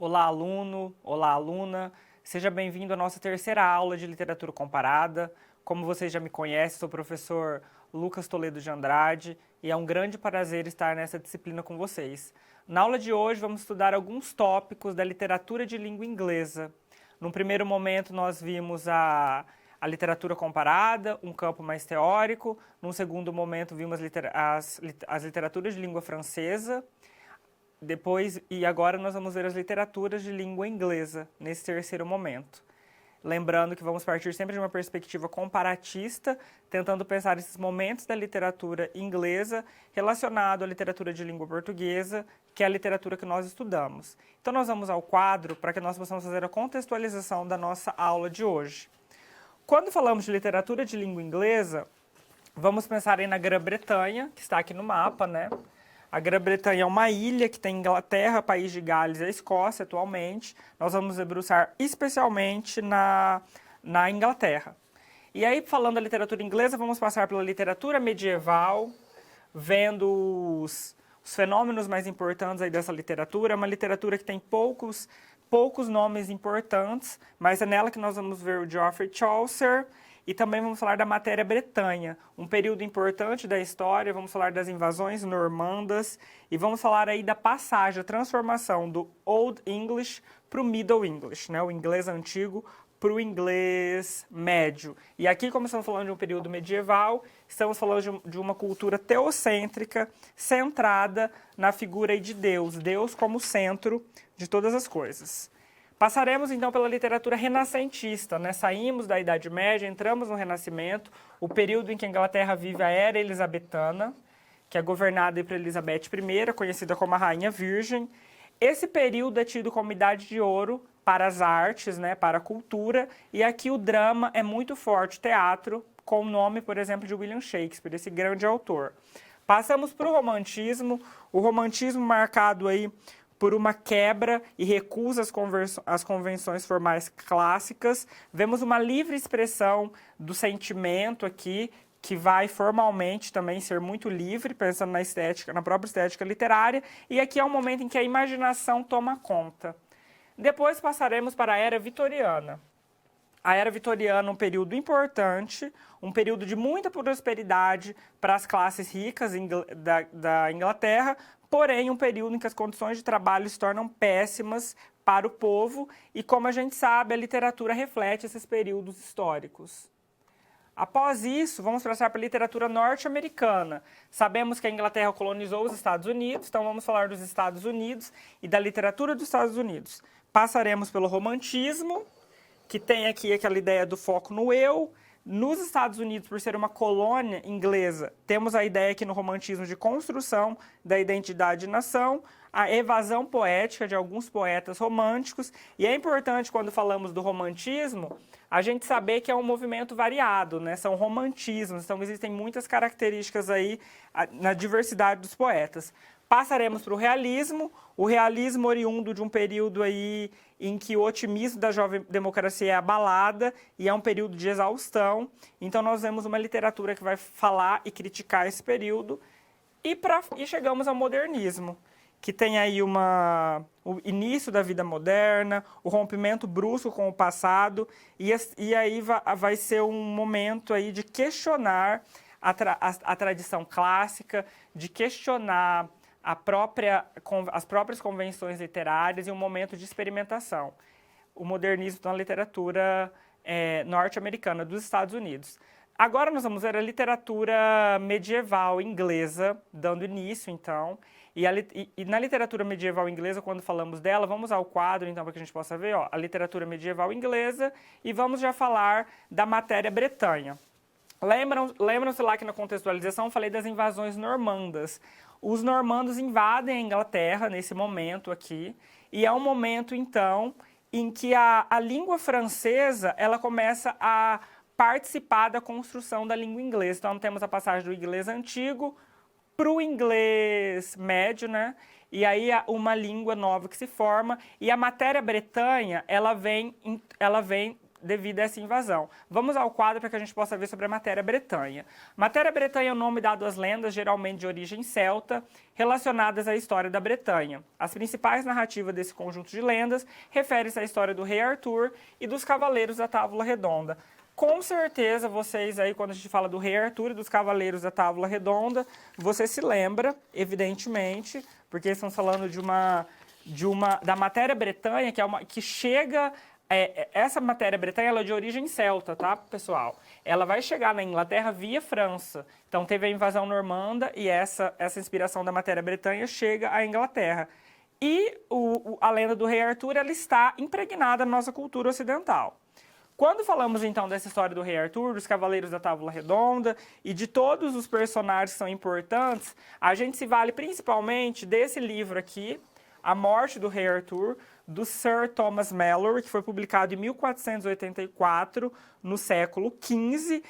Olá, aluno! Olá, aluna! Seja bem-vindo à nossa terceira aula de literatura comparada. Como vocês já me conhecem, sou o professor Lucas Toledo de Andrade e é um grande prazer estar nessa disciplina com vocês. Na aula de hoje, vamos estudar alguns tópicos da literatura de língua inglesa. Num primeiro momento, nós vimos a literatura comparada, um campo mais teórico. Num segundo momento, vimos as literaturas de língua francesa. Agora nós vamos ver as literaturas de língua inglesa, nesse terceiro momento. Lembrando que vamos partir sempre de uma perspectiva comparatista, tentando pensar esses momentos da literatura inglesa relacionado à literatura de língua portuguesa, que é a literatura que nós estudamos. Então nós vamos ao quadro para que nós possamos fazer a contextualização da nossa aula de hoje. Quando falamos de literatura de língua inglesa, vamos pensar aí na Grã-Bretanha, que está aqui no mapa, né? A Grã-Bretanha é uma ilha que tem Inglaterra, País de Gales e a Escócia atualmente. Nós vamos debruçar especialmente na Inglaterra. E aí, falando da literatura inglesa, vamos passar pela literatura medieval, vendo os fenômenos mais importantes aí dessa literatura. É uma literatura que tem poucos nomes importantes, mas é nela que nós vamos ver o Geoffrey Chaucer. E também vamos falar da matéria Bretanha, um período importante da história, vamos falar das invasões normandas e vamos falar aí da passagem, a transformação do Old English para o Middle English, né? O inglês antigo para o inglês médio. E aqui, como estamos falando de um período medieval, estamos falando de uma cultura teocêntrica, centrada na figura aí de Deus, Deus como centro de todas as coisas. Passaremos então pela literatura renascentista, né? Saímos da Idade Média, entramos no Renascimento, o período em que a Inglaterra vive a Era Elisabetana, que é governada por Elizabeth I, conhecida como a Rainha Virgem. Esse período é tido como idade de ouro para as artes, né? Para a cultura, e aqui o drama é muito forte, o teatro, com o nome, por exemplo, de William Shakespeare, esse grande autor. Passamos para o romantismo marcado aí por uma quebra e recusa às convenções formais clássicas. Vemos uma livre expressão do sentimento aqui, que vai formalmente também ser muito livre, pensando na estética, na própria estética literária, e aqui é um momento em que a imaginação toma conta. Depois passaremos para a Era Vitoriana. A Era Vitoriana é um período importante, um período de muita prosperidade para as classes ricas da Inglaterra, porém um período em que as condições de trabalho se tornam péssimas para o povo e, como a gente sabe, a literatura reflete esses períodos históricos. Após isso, vamos passar para a literatura norte-americana. Sabemos que a Inglaterra colonizou os Estados Unidos, então vamos falar dos Estados Unidos e da literatura dos Estados Unidos. Passaremos pelo romantismo, que tem aqui aquela ideia do foco no eu. Nos Estados Unidos, por ser uma colônia inglesa, temos a ideia aqui no romantismo de construção da identidade de nação, a evasão poética de alguns poetas românticos, e é importante, quando falamos do romantismo, a gente saber que é um movimento variado, né? São romantismos, então existem muitas características aí na diversidade dos poetas. Passaremos para o realismo oriundo de um período aí em que o otimismo da jovem democracia é abalada e é um período de exaustão. Então nós vemos uma literatura que vai falar e criticar esse período e chegamos ao modernismo, que tem aí o início da vida moderna, o rompimento brusco com o passado e aí vai ser um momento aí de questionar a tradição clássica, de questionar as próprias convenções literárias e um momento de experimentação. O modernismo na literatura norte-americana dos Estados Unidos. Agora nós vamos ver a literatura medieval inglesa, dando início, então. E na literatura medieval inglesa, quando falamos dela, vamos ao quadro, então, para que a gente possa ver, ó, a literatura medieval inglesa, e vamos já falar da matéria Bretanha. Lembram-se lá que na contextualização eu falei das invasões normandas. Os normandos invadem a Inglaterra nesse momento aqui, e é um momento, então, em que a língua francesa ela começa a participar da construção da língua inglesa. Então, temos a passagem do inglês antigo para o inglês médio, né? E aí uma língua nova que se forma, e a matéria Bretanha ela vem devido a essa invasão. Vamos ao quadro para que a gente possa ver sobre a matéria bretanha. Matéria bretanha é o nome dado às lendas, geralmente de origem celta, relacionadas à história da Bretanha. As principais narrativas desse conjunto de lendas referem-se à história do rei Arthur e dos cavaleiros da Távola Redonda. Com certeza, vocês aí, quando a gente fala do rei Arthur e dos cavaleiros da Távola Redonda, você se lembra, evidentemente, porque estamos falando da matéria bretanha, que chega... essa matéria bretanha ela é de origem celta, tá, pessoal? Ela vai chegar na Inglaterra via França. Então, teve a invasão normanda e essa inspiração da matéria bretanha chega à Inglaterra. E a lenda do rei Arthur, ela está impregnada na nossa cultura ocidental. Quando falamos, então, dessa história do rei Arthur, dos cavaleiros da Távola Redonda e de todos os personagens que são importantes, a gente se vale principalmente desse livro aqui, A Morte do Rei Arthur, do Sir Thomas Malory, que foi publicado em 1484, no século XV.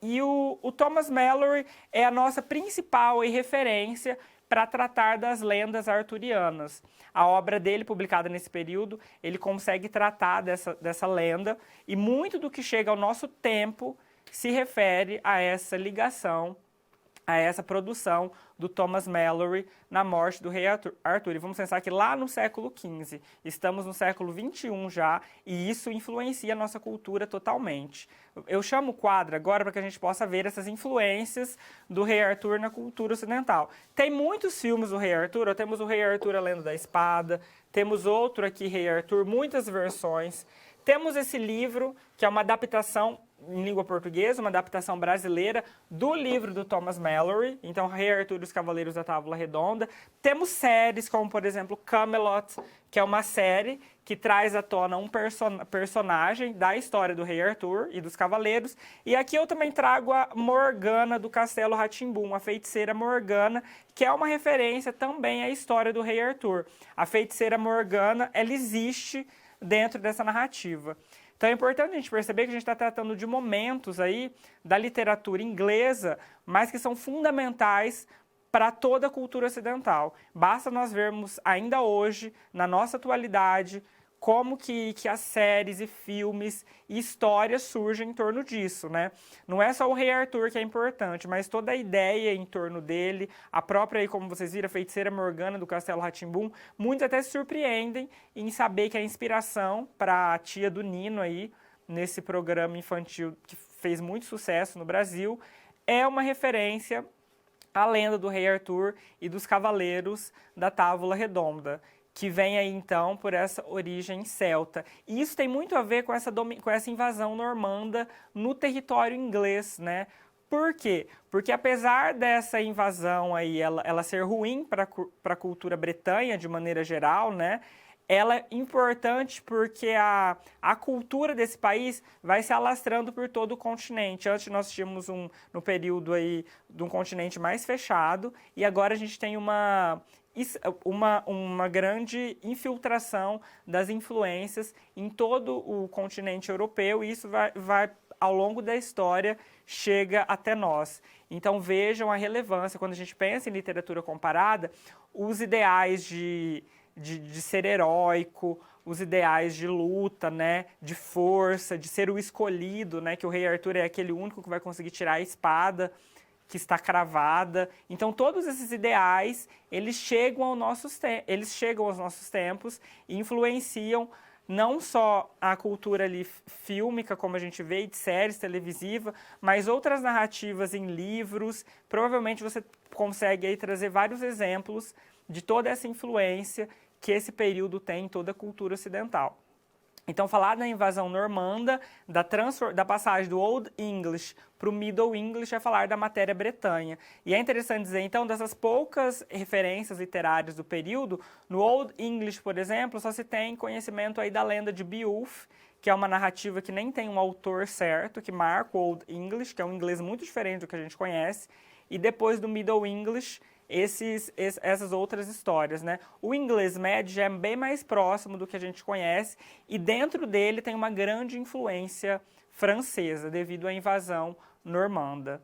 E o Thomas Malory é a nossa principal referência para tratar das lendas arturianas. A obra dele, publicada nesse período, ele consegue tratar dessa lenda, e muito do que chega ao nosso tempo se refere a essa ligação, a essa produção do Thomas Malory na morte do rei Arthur. E vamos pensar que lá no século XV, estamos no século XXI já, e isso influencia a nossa cultura totalmente. Eu chamo o quadro agora para que a gente possa ver essas influências do rei Arthur na cultura ocidental. Tem muitos filmes do rei Arthur, temos o Rei Arthur, a Lenda da Espada, temos outro aqui, Rei Arthur, muitas versões. Temos esse livro, que é uma adaptação em língua portuguesa, uma adaptação brasileira do livro do Thomas Malory, então Rei Arthur e os Cavaleiros da Távola Redonda. Temos séries como, por exemplo, Camelot, que é uma série que traz à tona um personagem da história do Rei Arthur e dos Cavaleiros. E aqui eu também trago a Morgana do Castelo Rá-Tim-Bum, a feiticeira Morgana, que é uma referência também à história do Rei Arthur. A feiticeira Morgana, ela existe dentro dessa narrativa. Então é importante a gente perceber que a gente está tratando de momentos aí da literatura inglesa, mas que são fundamentais para toda a cultura ocidental. Basta nós vermos ainda hoje, na nossa atualidade, como que as séries e filmes e histórias surgem em torno disso, né? Não é só o Rei Arthur que é importante, mas toda a ideia em torno dele, a própria, aí, como vocês viram, a feiticeira Morgana do Castelo Rá-Tim-Bum, muitos até se surpreendem em saber que a inspiração para a tia do Nino aí, nesse programa infantil que fez muito sucesso no Brasil, é uma referência à lenda do Rei Arthur e dos Cavaleiros da Távola Redonda, que vem aí, então, por essa origem celta. E isso tem muito a ver com essa invasão normanda no território inglês, né? Por quê? Porque apesar dessa invasão aí, ela ser ruim para a cultura bretanha, de maneira geral, né? Ela é importante porque a cultura desse país vai se alastrando por todo o continente. Antes nós tínhamos no período aí de um continente mais fechado, e agora a gente tem uma grande infiltração das influências em todo o continente europeu, e isso vai ao longo da história, chega até nós. Então vejam a relevância, quando a gente pensa em literatura comparada, os ideais de ser heróico, os ideais de luta, né, de força, de ser o escolhido, né, que o Rei Arthur é aquele único que vai conseguir tirar a espada que está cravada. Então, todos esses ideais, eles chegam aos nossos tempos e influenciam não só a cultura ali fílmica, como a gente vê, de séries televisivas, mas outras narrativas em livros. Provavelmente você consegue aí trazer vários exemplos de toda essa influência que esse período tem em toda a cultura ocidental. Então, falar da invasão normanda, da passagem do Old English para o Middle English, é falar da matéria bretanha. E é interessante dizer, então, dessas poucas referências literárias do período, no Old English, por exemplo, só se tem conhecimento aí da lenda de Beowulf, que é uma narrativa que nem tem um autor certo, que marca o Old English, que é um inglês muito diferente do que a gente conhece, e depois do Middle English, essas outras histórias, né? O inglês médio já é bem mais próximo do que a gente conhece, e dentro dele tem uma grande influência francesa devido à invasão normanda.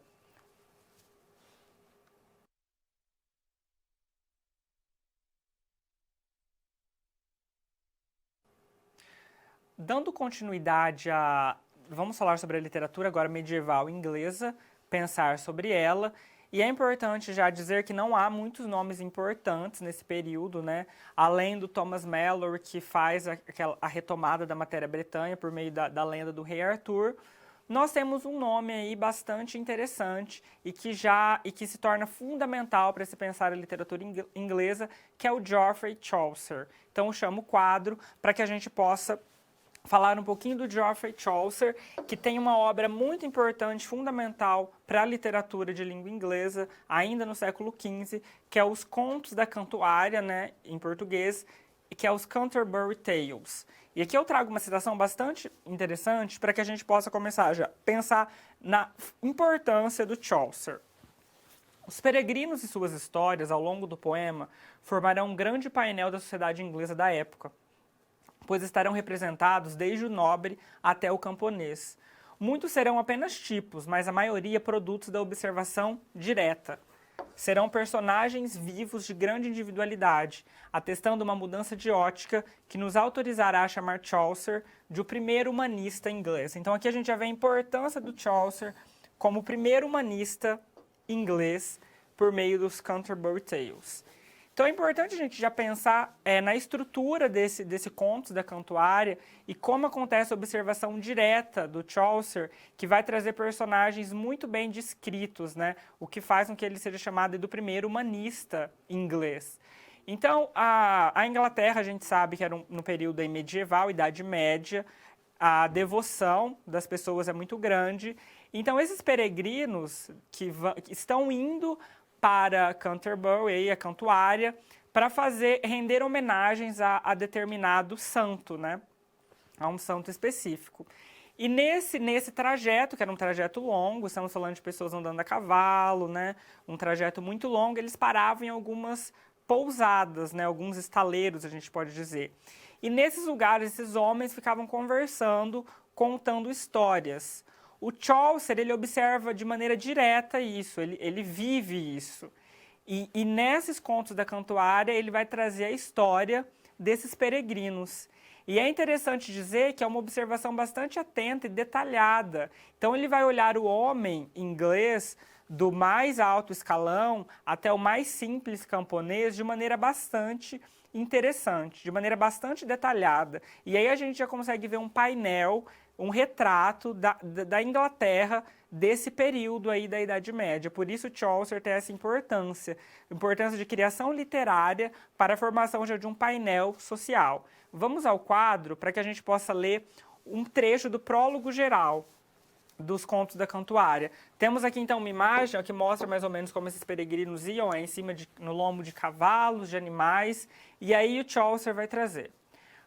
dando continuidade a... Vamos falar sobre a literatura agora medieval inglesa, pensar sobre ela. E é importante já dizer que não há muitos nomes importantes nesse período, né? Além do Thomas Mallory, que faz a retomada da matéria Bretanha por meio da lenda do rei Arthur, nós temos um nome aí bastante interessante e que se torna fundamental para se pensar a literatura inglesa, que é o Geoffrey Chaucer. Então eu chamo o quadro para que a gente possa falar um pouquinho do Geoffrey Chaucer, que tem uma obra muito importante, fundamental para a literatura de língua inglesa, ainda no século XV, que é os Contos da Cantuária, né, em português, que é os Canterbury Tales. E aqui eu trago uma citação bastante interessante para que a gente possa começar já a pensar na importância do Chaucer. Os peregrinos e suas histórias, ao longo do poema, formarão um grande painel da sociedade inglesa da época, pois estarão representados desde o nobre até o camponês. Muitos serão apenas tipos, mas a maioria produtos da observação direta. Serão personagens vivos de grande individualidade, atestando uma mudança de ótica que nos autorizará a chamar Chaucer de o primeiro humanista inglês. Então aqui a gente já vê a importância do Chaucer como o primeiro humanista inglês por meio dos Canterbury Tales. Então é importante a gente já pensar na estrutura desse Contos da Cantuária e como acontece a observação direta do Chaucer, que vai trazer personagens muito bem descritos, né? O que faz com que ele seja chamado do primeiro humanista inglês. Então, a Inglaterra, a gente sabe que era no período aí medieval, Idade Média, a devoção das pessoas é muito grande. Então, esses peregrinos que estão indo para Canterbury, a Cantuária, para render homenagens a determinado santo, né? A um santo específico. E nesse trajeto, que era um trajeto longo, estamos falando de pessoas andando a cavalo, né? Um trajeto muito longo, eles paravam em algumas pousadas, né? Alguns estaleiros, a gente pode dizer. E nesses lugares, esses homens ficavam conversando, contando histórias. O Chaucer, ele observa de maneira direta isso, ele vive isso. E nesses Contos da Cantuária, ele vai trazer a história desses peregrinos. E é interessante dizer que é uma observação bastante atenta e detalhada. Então, ele vai olhar o homem inglês do mais alto escalão até o mais simples camponês de maneira bastante interessante, de maneira bastante detalhada. E aí a gente já consegue ver um painel, um retrato da Inglaterra desse período aí da Idade Média. Por isso Chaucer tem essa importância de criação literária para a formação já de um painel social. Vamos ao quadro para que a gente possa ler um trecho do prólogo geral dos Contos da Cantuária. Temos aqui então uma imagem que mostra mais ou menos como esses peregrinos iam no lombo de cavalos, de animais, e aí o Chaucer vai trazer.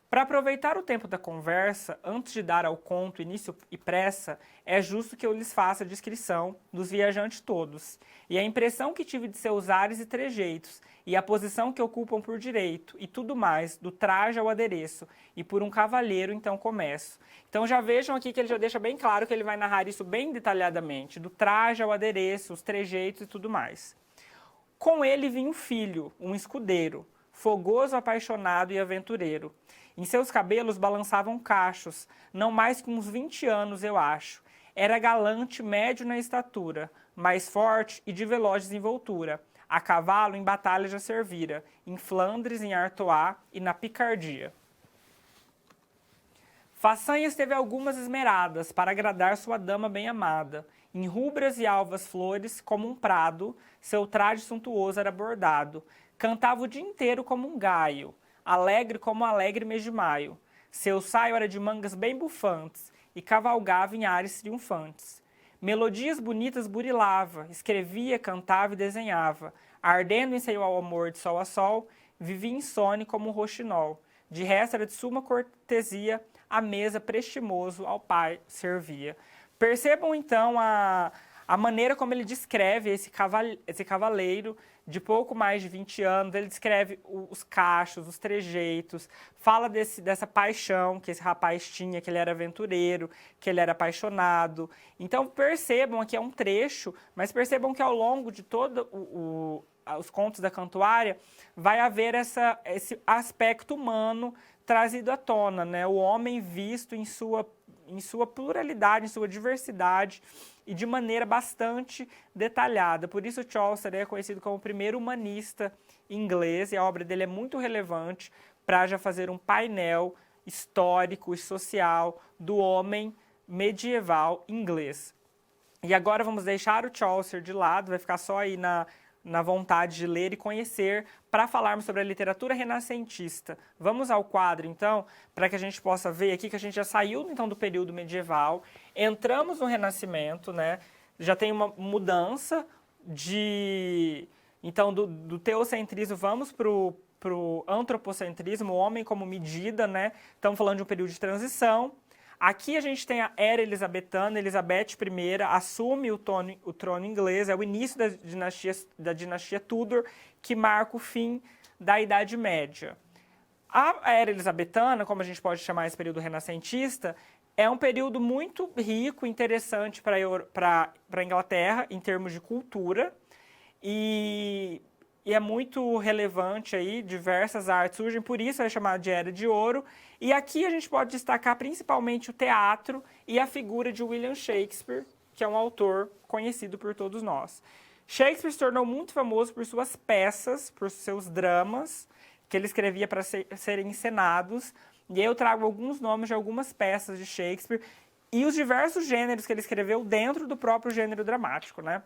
Para aproveitar o tempo da conversa, antes de dar ao conto início e pressa, é justo que eu lhes faça a descrição dos viajantes todos, e a impressão que tive de seus ares e trejeitos, e a posição que ocupam por direito, e tudo mais, do traje ao adereço, e por um cavalheiro então começo. Então já vejam aqui que ele já deixa bem claro que ele vai narrar isso bem detalhadamente, do traje ao adereço, os trejeitos e tudo mais. Com ele vinha um filho, um escudeiro, fogoso, apaixonado e aventureiro. Em seus cabelos balançavam cachos, não mais que uns 20 anos, eu acho. Era galante, médio na estatura, mais forte e de veloz desenvoltura. A cavalo em batalha já servira, em Flandres, em Artois e na Picardia. Façanhas teve algumas esmeradas, para agradar sua dama bem amada. Em rubras e alvas flores, como um prado, seu traje suntuoso era bordado. Cantava o dia inteiro como um gaio, alegre como um alegre mês de maio. Seu saio era de mangas bem bufantes, e cavalgava em ares triunfantes. Melodias bonitas burilava, escrevia, cantava e desenhava. Ardendo em seu amor de sol a sol, vivia insone como um roxinol. De resto era de suma cortesia, a mesa prestimoso ao pai servia. Percebam então a maneira como ele descreve esse cavaleiro de pouco mais de 20 anos. Ele descreve os cachos, os trejeitos, fala dessa paixão que esse rapaz tinha, que ele era aventureiro, que ele era apaixonado. Então percebam, aqui é um trecho, mas percebam que ao longo de todo os Contos da Cantuária vai haver esse aspecto humano trazido à tona, né? O homem visto em sua pluralidade, em sua diversidade e de maneira bastante detalhada. Por isso Chaucer é conhecido como o primeiro humanista inglês, e a obra dele é muito relevante para já fazer um painel histórico e social do homem medieval inglês. E agora vamos deixar o Chaucer de lado, vai ficar só aí na vontade de ler e conhecer, para falarmos sobre a literatura renascentista. Vamos ao quadro, então, para que a gente possa ver aqui que a gente já saiu, então, do período medieval, entramos no Renascimento, né? Já tem uma mudança então, do teocentrismo, vamos para o antropocentrismo, o homem como medida, né? Estamos falando de um período de transição. Aqui a gente tem a era elisabetana, Elizabeth I assume o trono inglês, é o início da dinastia Tudor, que marca o fim da Idade Média. A era elisabetana, como a gente pode chamar esse período renascentista, é um período muito rico, interessante para a Inglaterra, em termos de cultura, e é muito relevante aí, diversas artes surgem, por isso é chamado de Era de Ouro. E aqui a gente pode destacar principalmente o teatro e a figura de William Shakespeare, que é um autor conhecido por todos nós. Shakespeare se tornou muito famoso por suas peças, por seus dramas, que ele escrevia para serem encenados. E aí eu trago alguns nomes de algumas peças de Shakespeare e os diversos gêneros que ele escreveu dentro do próprio gênero dramático, né?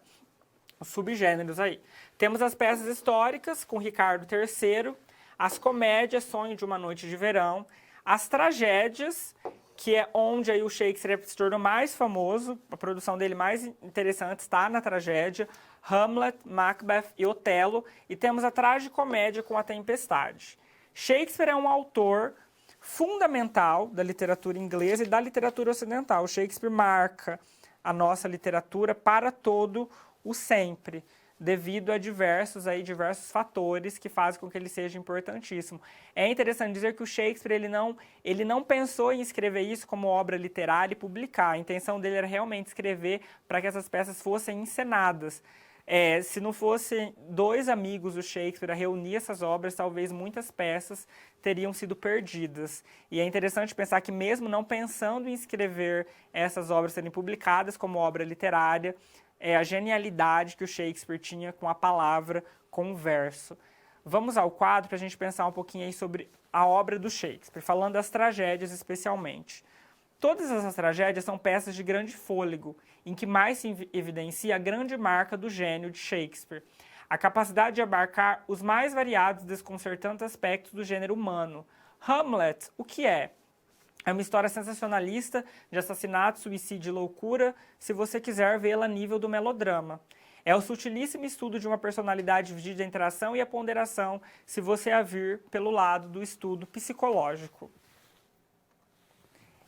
Os subgêneros aí. Temos as peças históricas, com Ricardo III, as comédias, Sonho de uma Noite de Verão, as tragédias, que é onde aí o Shakespeare se tornou mais famoso, a produção dele mais interessante está na tragédia, Hamlet, Macbeth e Otelo, e temos a tragicomédia com A Tempestade. Shakespeare é um autor fundamental da literatura inglesa e da literatura ocidental. O Shakespeare marca a nossa literatura para todo o sempre, devido a diversos fatores que fazem com que ele seja importantíssimo. É interessante dizer que o Shakespeare ele não pensou em escrever isso como obra literária e publicar. A intenção dele era realmente escrever para que essas peças fossem encenadas. Se não fossem dois amigos do Shakespeare a reunir essas obras, talvez muitas peças teriam sido perdidas. E é interessante pensar que mesmo não pensando em escrever essas obras serem publicadas como obra literária, é a genialidade que o Shakespeare tinha com a palavra, com o verso. Vamos ao quadro para a gente pensar um pouquinho aí sobre a obra do Shakespeare, falando das tragédias especialmente. Todas essas tragédias são peças de grande fôlego, em que mais se evidencia a grande marca do gênio de Shakespeare, a capacidade de abarcar os mais variados e desconcertantes aspectos do gênero humano. Hamlet, o que é? É uma história sensacionalista de assassinato, suicídio e loucura, se você quiser vê-la a nível do melodrama. É o sutilíssimo estudo de uma personalidade dividida entre a ação e a ponderação, se você a vir pelo lado do estudo psicológico.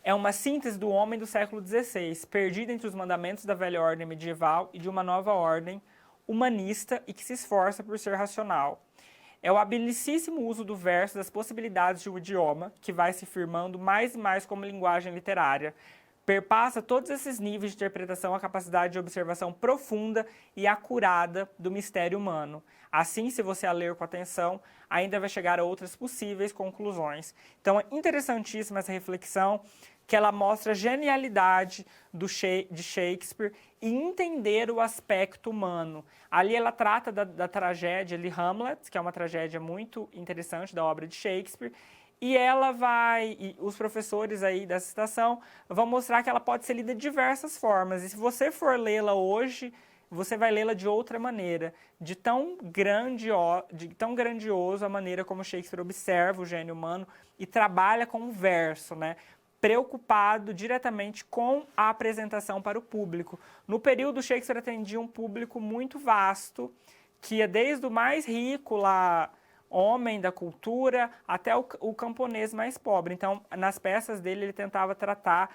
É uma síntese do homem do século XVI, perdido entre os mandamentos da velha ordem medieval e de uma nova ordem humanista e que se esforça por ser racional. É o habilicíssimo uso do verso, das possibilidades de um idioma, que vai se firmando mais e mais como linguagem literária. Perpassa todos esses níveis de interpretação a capacidade de observação profunda e acurada do mistério humano. Assim, se você a ler com atenção, ainda vai chegar a outras possíveis conclusões. Então, é interessantíssima essa reflexão, que ela mostra a genialidade de Shakespeare e entender o aspecto humano. Ali ela trata da tragédia ali, Hamlet, que é uma tragédia muito interessante da obra de Shakespeare, e os professores aí dessa citação vão mostrar que ela pode ser lida de diversas formas, e se você for lê-la hoje, você vai lê-la de outra maneira, de tão grandioso a maneira como Shakespeare observa o gênio humano e trabalha com o verso, né? Preocupado diretamente com a apresentação para o público. No período, Shakespeare atendia um público muito vasto, que ia desde o mais rico, lá, homem da cultura, até o camponês mais pobre. Então, nas peças dele, ele tentava tratar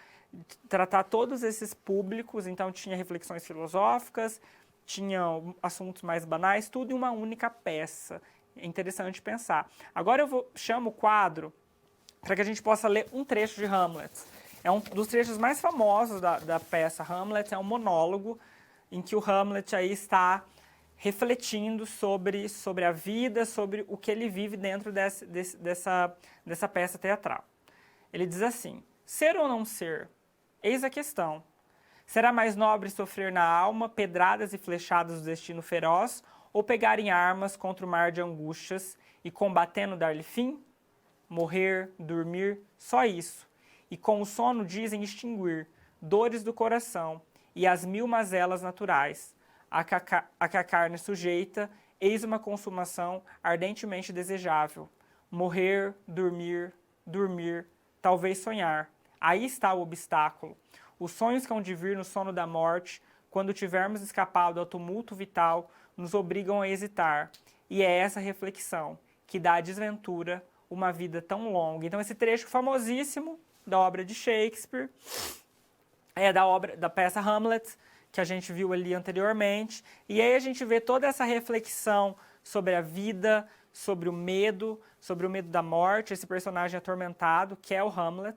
todos esses públicos, então tinha reflexões filosóficas, tinha assuntos mais banais, tudo em uma única peça. É interessante pensar. Agora chamo o quadro para que a gente possa ler um trecho de Hamlet. É um dos trechos mais famosos da peça Hamlet, é um monólogo em que o Hamlet aí está refletindo sobre a vida, sobre o que ele vive dentro dessa peça teatral. Ele diz assim: ser ou não ser? Eis a questão. Será mais nobre sofrer na alma pedradas e flechadas do destino feroz, ou pegar em armas contra o mar de angústias e, combatendo, dar-lhe fim? Morrer, dormir, só isso. E com o sono dizem extinguir dores do coração e as 1000 mazelas naturais, a que a carne sujeita, eis uma consumação ardentemente desejável. Morrer, dormir, dormir, talvez sonhar. Aí está o obstáculo. Os sonhos que hão de vir no sono da morte, quando tivermos escapado ao tumulto vital, nos obrigam a hesitar. E é essa reflexão que dá à desventura uma vida tão longa. Então esse trecho famosíssimo da obra de Shakespeare é da peça Hamlet, que a gente viu ali anteriormente. E aí a gente vê toda essa reflexão sobre a vida, sobre o medo da morte, esse personagem atormentado, que é o Hamlet.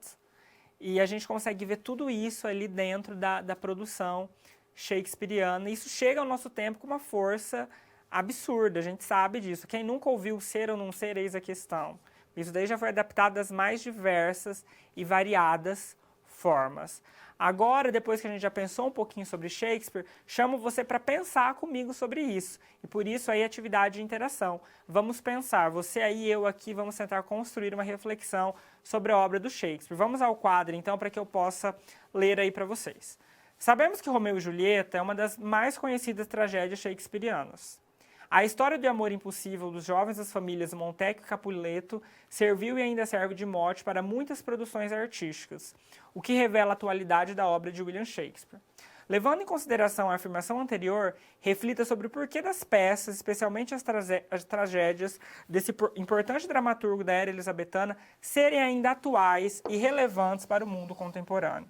E a gente consegue ver tudo isso ali dentro da produção shakespeariana. E isso chega ao nosso tempo com uma força absurda, a gente sabe disso. Quem nunca ouviu Ser ou Não Ser, eis a questão. Isso daí já foi adaptado das mais diversas e variadas formas. Agora, depois que a gente já pensou um pouquinho sobre Shakespeare, chamo você para pensar comigo sobre isso. E por isso aí atividade de interação. Vamos pensar, você aí e eu aqui, vamos tentar construir uma reflexão sobre a obra do Shakespeare. Vamos ao quadro, então, para que eu possa ler aí para vocês. Sabemos que Romeu e Julieta é uma das mais conhecidas tragédias shakespearianas. A história do amor impossível dos jovens das famílias Montague e Capuleto serviu e ainda serve de mote para muitas produções artísticas, o que revela a atualidade da obra de William Shakespeare. Levando em consideração a afirmação anterior, reflita sobre o porquê das peças, especialmente as tragédias desse importante dramaturgo da era elizabetana, serem ainda atuais e relevantes para o mundo contemporâneo.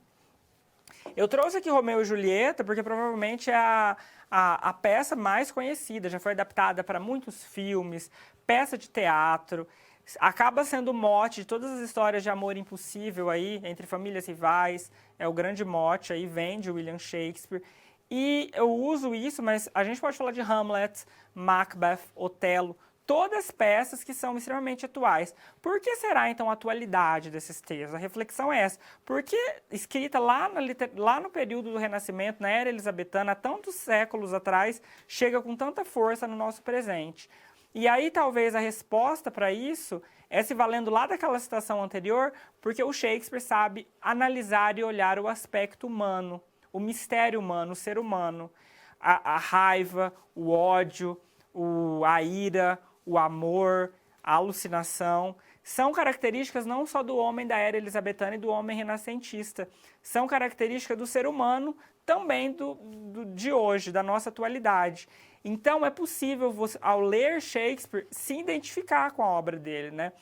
Eu trouxe aqui Romeu e Julieta porque provavelmente é a peça mais conhecida, já foi adaptada para muitos filmes, peça de teatro, acaba sendo o mote de todas as histórias de amor impossível aí, entre famílias rivais, é o grande mote aí, vem de William Shakespeare. E eu uso isso, mas a gente pode falar de Hamlet, Macbeth, Otelo, todas peças que são extremamente atuais. Por que será, então, a atualidade desses textos? A reflexão é essa. Porque escrita lá no período do Renascimento, na era elizabetana, há tantos séculos atrás, chega com tanta força no nosso presente. E aí, talvez, a resposta para isso é se valendo lá daquela citação anterior, porque o Shakespeare sabe analisar e olhar o aspecto humano, o mistério humano, o ser humano, a raiva, o ódio, a ira, o amor, a alucinação, são características não só do homem da era elizabetana e do homem renascentista, são características do ser humano também de hoje, da nossa atualidade. Então é possível, ao ler Shakespeare, se identificar com a obra dele, né?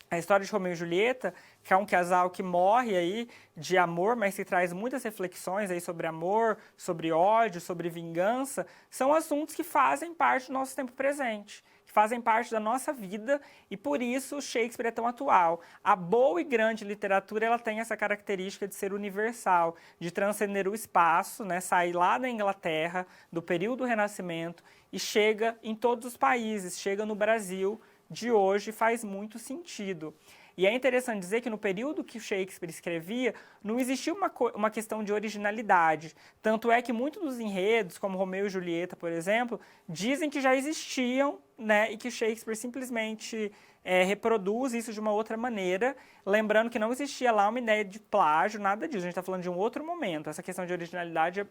A história de Romeu e Julieta, que é um casal que morre aí de amor, mas que traz muitas reflexões aí sobre amor, sobre ódio, sobre vingança, são assuntos que fazem parte do nosso tempo presente, que fazem parte da nossa vida e por isso o Shakespeare é tão atual. A boa e grande literatura ela tem essa característica de ser universal, de transcender o espaço, né, sair lá da Inglaterra, do período do Renascimento e chega em todos os países, chega no Brasil de hoje, faz muito sentido. E é interessante dizer que no período que Shakespeare escrevia, não existia uma questão de originalidade. Tanto é que muitos dos enredos, como Romeu e Julieta, por exemplo, dizem que já existiam, né, e que Shakespeare simplesmente reproduz isso de uma outra maneira, lembrando que não existia lá uma ideia de plágio, nada disso. A gente está falando de um outro momento. Essa questão de originalidade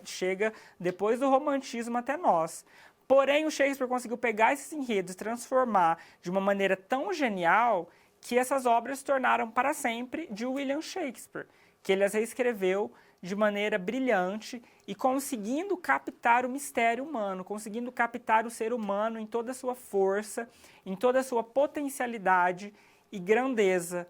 chega depois do romantismo até nós. Porém, o Shakespeare conseguiu pegar esses enredos e transformar de uma maneira tão genial que essas obras se tornaram para sempre de William Shakespeare, que ele as reescreveu de maneira brilhante e conseguindo captar o mistério humano, conseguindo captar o ser humano em toda a sua força, em toda a sua potencialidade e grandeza,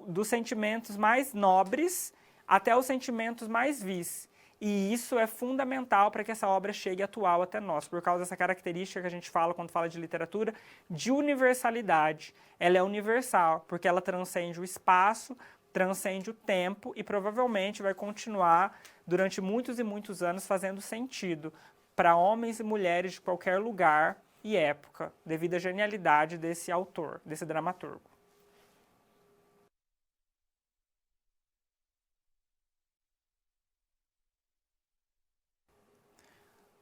dos sentimentos mais nobres até os sentimentos mais vis. E isso é fundamental para que essa obra chegue atual até nós, por causa dessa característica que a gente fala quando fala de literatura, de universalidade. Ela é universal, porque ela transcende o espaço, transcende o tempo e provavelmente vai continuar durante muitos e muitos anos fazendo sentido. para homens e mulheres de qualquer lugar e época, devido à genialidade desse autor, desse dramaturgo.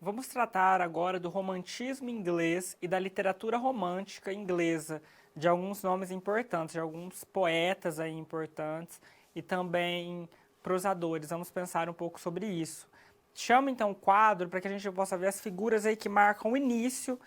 Vamos tratar agora do romantismo inglês e da literatura romântica inglesa, de alguns nomes importantes, de alguns poetas aí importantes e também prosadores. Vamos pensar um pouco sobre isso. Chamo então o quadro para que a gente possa ver as figuras aí que marcam o início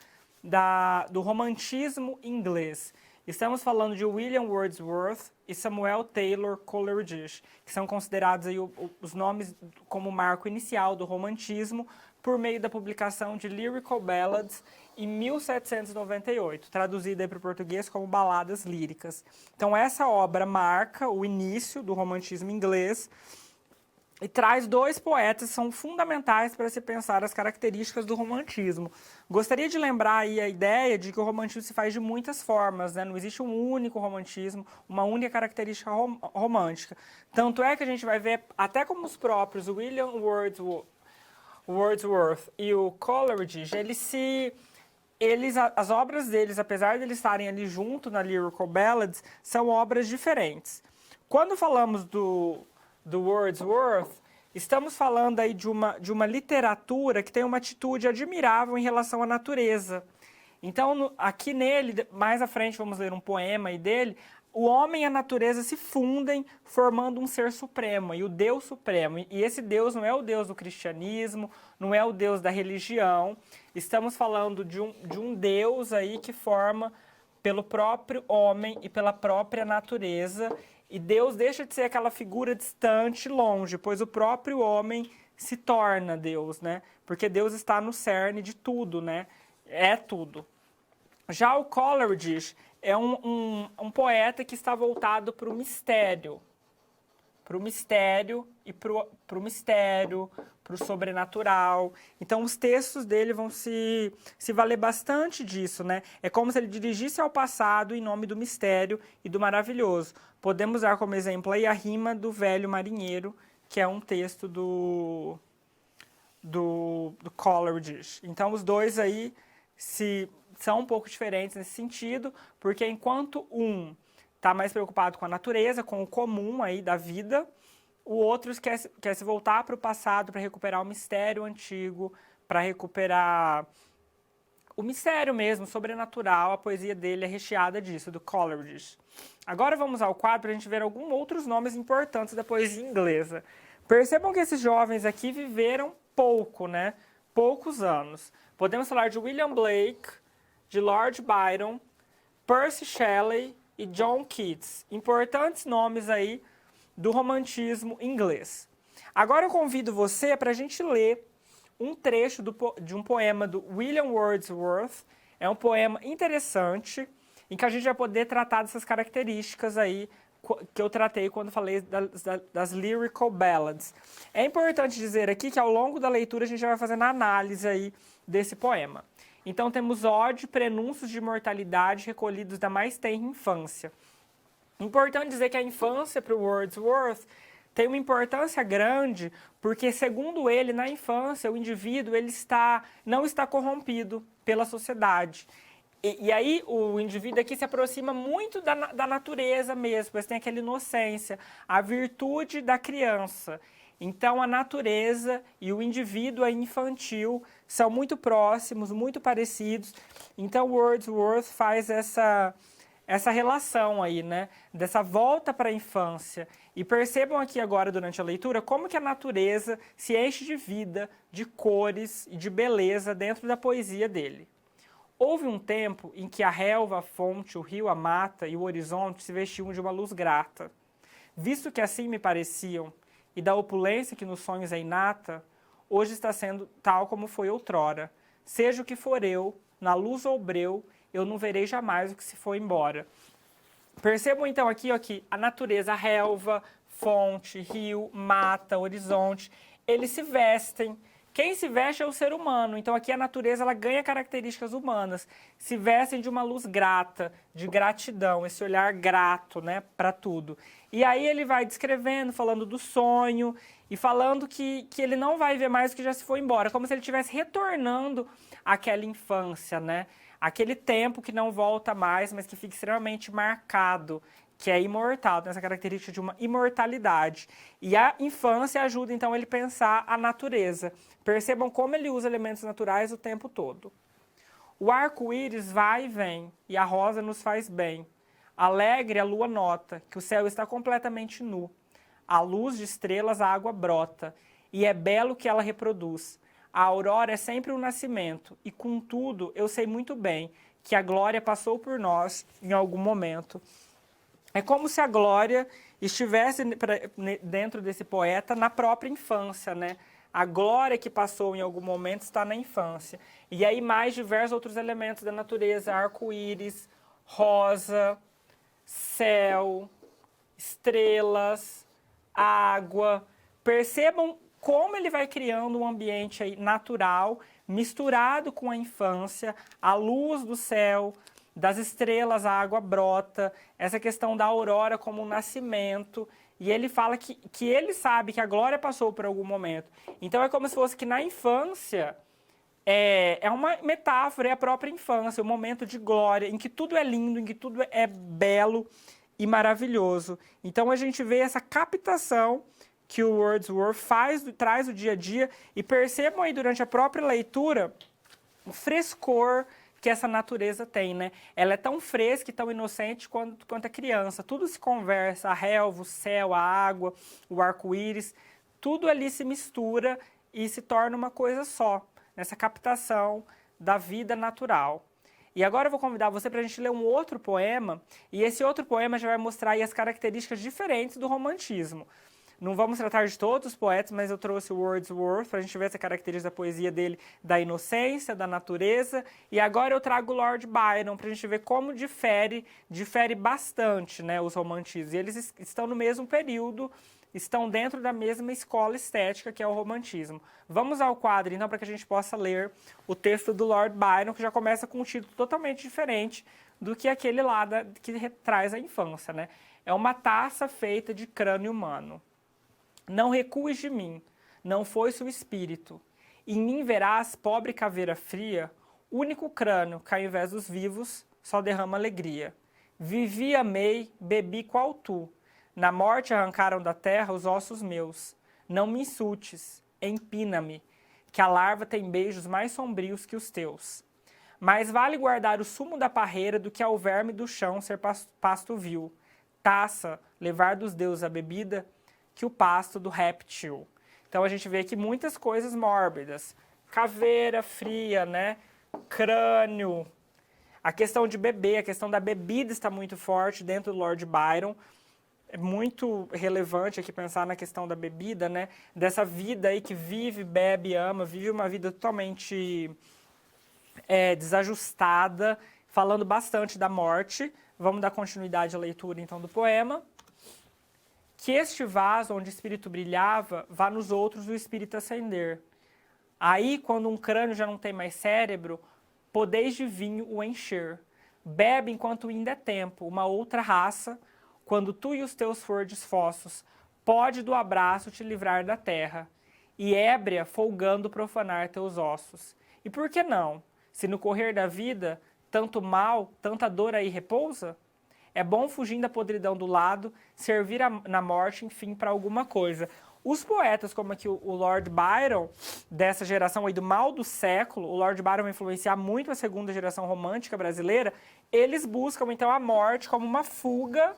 do romantismo inglês. Estamos falando de William Wordsworth e Samuel Taylor Coleridge, que são considerados aí os nomes como marco inicial do romantismo, por meio da publicação de Lyrical Ballads em 1798, traduzida para o português como Baladas Líricas. Então essa obra marca o início do romantismo inglês e traz dois poetas que são fundamentais para se pensar as características do romantismo. Gostaria de lembrar aí a ideia de que o romantismo se faz de muitas formas, né? Não existe um único romantismo, uma única característica romântica. Tanto é que a gente vai ver, até como os próprios William Wordsworth e o Coleridge, as obras deles, apesar de eles estarem ali junto na Lyrical Ballads, são obras diferentes. Quando falamos do Wordsworth, estamos falando aí de uma literatura que tem uma atitude admirável em relação à natureza. Então, aqui nele, mais à frente vamos ler um poema aí dele, o homem e a natureza se fundem formando um ser supremo, e o Deus supremo. E esse Deus não é o Deus do cristianismo, não é o Deus da religião. Estamos falando de um Deus aí que forma pelo próprio homem e pela própria natureza. E Deus deixa de ser aquela figura distante, longe, pois o próprio homem se torna Deus, né? Porque Deus está no cerne de tudo, né? É tudo. Já o Coleridge é um poeta que está voltado para o mistério e para o sobrenatural. Então, os textos dele vão se valer bastante disso, né? É como se ele dirigisse ao passado em nome do mistério e do maravilhoso. Podemos dar como exemplo aí a rima do Velho Marinheiro, que é um texto do Coleridge. Então, os dois aí são um pouco diferentes nesse sentido, porque enquanto um está mais preocupado com a natureza, com o comum aí da vida, o outro quer se voltar para o passado para recuperar o mistério antigo, para recuperar o mistério mesmo, sobrenatural. A poesia dele é recheada disso, do Coleridge. Agora vamos ao quadro para a gente ver alguns outros nomes importantes da poesia inglesa. Percebam que esses jovens aqui viveram pouco, né? Poucos anos. Podemos falar de William Blake, de Lord Byron, Percy Shelley e John Keats. Importantes nomes aí do romantismo inglês. Agora eu convido você para a gente ler um trecho de um poema do William Wordsworth. É um poema interessante, em que a gente vai poder tratar dessas características aí que eu tratei quando falei das Lyrical Ballads. É importante dizer aqui que ao longo da leitura a gente já vai fazendo a análise aí desse poema. Então temos ode, prenúncios de imortalidade recolhidos da mais tenra infância. Importante dizer que a infância para o Wordsworth tem uma importância grande, porque segundo ele, na infância, o indivíduo não está corrompido pela sociedade. E aí o indivíduo aqui se aproxima muito da natureza mesmo, pois tem aquela inocência, a virtude da criança. Então, a natureza e o indivíduo infantil são muito próximos, muito parecidos. Então, Wordsworth faz essa relação aí, né? Dessa volta para a infância. E percebam aqui agora, durante a leitura, como que a natureza se enche de vida, de cores e de beleza dentro da poesia dele. Houve um tempo em que a relva, a fonte, o rio, a mata e o horizonte se vestiam de uma luz grata. Visto que assim me pareciam, e da opulência que nos sonhos é inata, hoje está sendo tal como foi outrora. Seja o que for eu, na luz ou breu, eu não verei jamais o que se foi embora. Percebam então aqui a natureza, a relva, fonte, rio, mata, horizonte, eles se vestem, Quem se veste é o ser humano, então aqui a natureza ela ganha características humanas, se vestem de uma luz grata, de gratidão, esse olhar grato, né, para tudo. E aí ele vai descrevendo, falando do sonho e falando que ele não vai ver mais o que já se foi embora, como se ele estivesse retornando àquela infância, né? Aquele tempo que não volta mais, mas que fica extremamente marcado, que é imortal, tem essa característica de uma imortalidade. E a infância ajuda, então, ele a pensar a natureza. Percebam como ele usa elementos naturais o tempo todo. O arco-íris vai e vem, e a rosa nos faz bem. Alegre a lua nota, que o céu está completamente nu. À luz de estrelas a água brota, e é belo que ela reproduz. A aurora é sempre um nascimento, e contudo eu sei muito bem que a glória passou por nós em algum momento. É como se a glória estivesse dentro desse poeta na própria infância, né? A glória que passou em algum momento está na infância. E aí mais diversos outros elementos da natureza, arco-íris, rosa, céu, estrelas, água. Percebam como ele vai criando um ambiente aí natural, misturado com a infância, a luz do céu, das estrelas a água brota, essa questão da aurora como um nascimento. E ele fala que ele sabe que a glória passou por algum momento. Então é como se fosse que na infância é uma metáfora, é a própria infância, um momento de glória, em que tudo é lindo, em que tudo é belo e maravilhoso. Então a gente vê essa captação que o Wordsworth traz do dia a dia, e percebam aí durante a própria leitura o frescor que essa natureza tem, né? Ela é tão fresca e tão inocente quanto a criança. Tudo se conversa, a relva, o céu, a água, o arco-íris, tudo ali se mistura e se torna uma coisa só, nessa captação da vida natural. E agora eu vou convidar você para a gente ler um outro poema, e esse outro poema já vai mostrar aí as características diferentes do romantismo. Não vamos tratar de todos os poetas, mas eu trouxe o Wordsworth para a gente ver essa característica da poesia dele, da inocência, da natureza. E agora eu trago o Lord Byron para a gente ver como difere bastante, né, os romantismos. E eles estão no mesmo período, estão dentro da mesma escola estética que é o romantismo. Vamos ao quadro, então, para que a gente possa ler o texto do Lord Byron, que já começa com um título totalmente diferente do que aquele lá que traz a infância, né? É uma taça feita de crânio humano. Não recues de mim, não foi-se o espírito. Em mim verás, pobre caveira fria, único crânio que ao invés dos vivos só derrama alegria. Vivi, amei, bebi qual tu. Na morte arrancaram da terra os ossos meus. Não me insultes, empina-me, que a larva tem beijos mais sombrios que os teus. Mais vale guardar o sumo da parreira do que ao verme do chão ser pasto vil. Taça, levar dos deuses a bebida, que o pasto do réptil. Então a gente vê aqui muitas coisas mórbidas. Caveira fria, né? Crânio. A questão de beber, a questão da bebida está muito forte dentro do Lord Byron. É muito relevante aqui pensar na questão da bebida, né? Dessa vida aí que vive, bebe, ama, vive uma vida totalmente desajustada, falando bastante da morte. Vamos dar continuidade à leitura então do poema. Que este vaso onde o espírito brilhava, vá nos outros o espírito acender. Aí, quando um crânio já não tem mais cérebro, podeis de vinho o encher. Bebe enquanto ainda é tempo, uma outra raça, quando tu e os teus fordes fossos, pode do abraço te livrar da terra, e ébria, folgando, profanar teus ossos. E por que não? Se no correr da vida, tanto mal, tanta dor aí repousa? É bom, fugindo da podridão do lado, servir na morte, enfim, para alguma coisa. Os poetas, como aqui o Lord Byron, dessa geração aí do mal do século, o Lord Byron vai influenciar muito a segunda geração romântica brasileira, eles buscam, então, a morte como uma fuga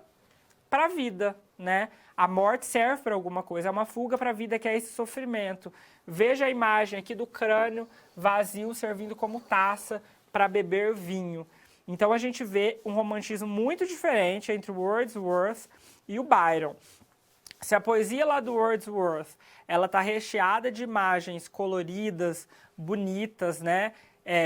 para a vida, né? A morte serve para alguma coisa, é uma fuga para a vida, que é esse sofrimento. Veja a imagem aqui do crânio vazio servindo como taça para beber vinho. Então a gente vê um romantismo muito diferente entre o Wordsworth e o Byron. Se a poesia lá do Wordsworth, ela está recheada de imagens coloridas, bonitas, né?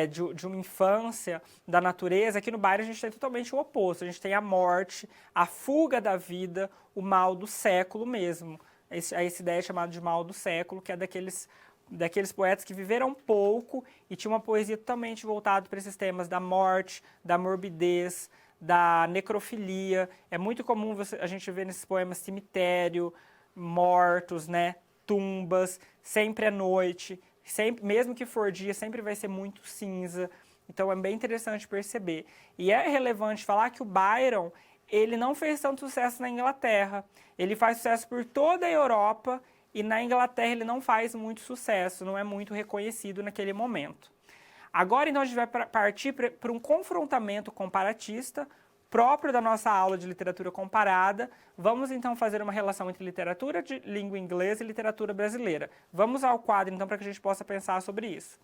De uma infância, da natureza, aqui no Byron a gente tem totalmente o oposto. A gente tem a morte, a fuga da vida, o mal do século mesmo. Essa ideia é chamada de mal do século, que é daqueles daqueles poetas que viveram pouco e tinha uma poesia totalmente voltada para esses temas da morte, da morbidez, da necrofilia. É muito comum a gente ver nesses poemas cemitério, mortos, né, tumbas, sempre à noite, sempre, mesmo que for dia, sempre vai ser muito cinza. Então é bem interessante perceber. E é relevante falar que o Byron, ele não fez tanto sucesso na Inglaterra. Ele faz sucesso por toda a Europa e na Inglaterra ele não faz muito sucesso, não é muito reconhecido naquele momento. Agora então a gente vai partir para um confrontamento comparatista próprio da nossa aula de literatura comparada. Vamos então fazer uma relação entre literatura de língua inglesa e literatura brasileira. Vamos ao quadro então para que a gente possa pensar sobre isso.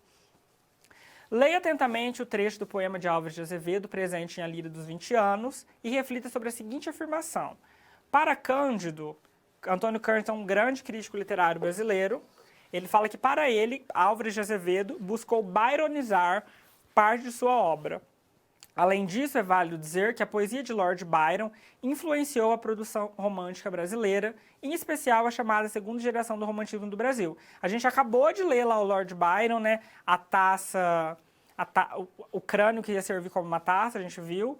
Leia atentamente o trecho do poema de Álvares de Azevedo, presente em A Lira dos 20 Anos, e reflita sobre a seguinte afirmação. Para Cândido, Antônio Cândido é um grande crítico literário brasileiro. Ele fala que, para ele, Álvares de Azevedo buscou byronizar parte de sua obra. Além disso, é válido dizer que a poesia de Lord Byron influenciou a produção romântica brasileira, em especial a chamada segunda geração do romantismo do Brasil. A gente acabou de ler lá o Lord Byron, né? A taça, o crânio que ia servir como uma taça, a gente viu.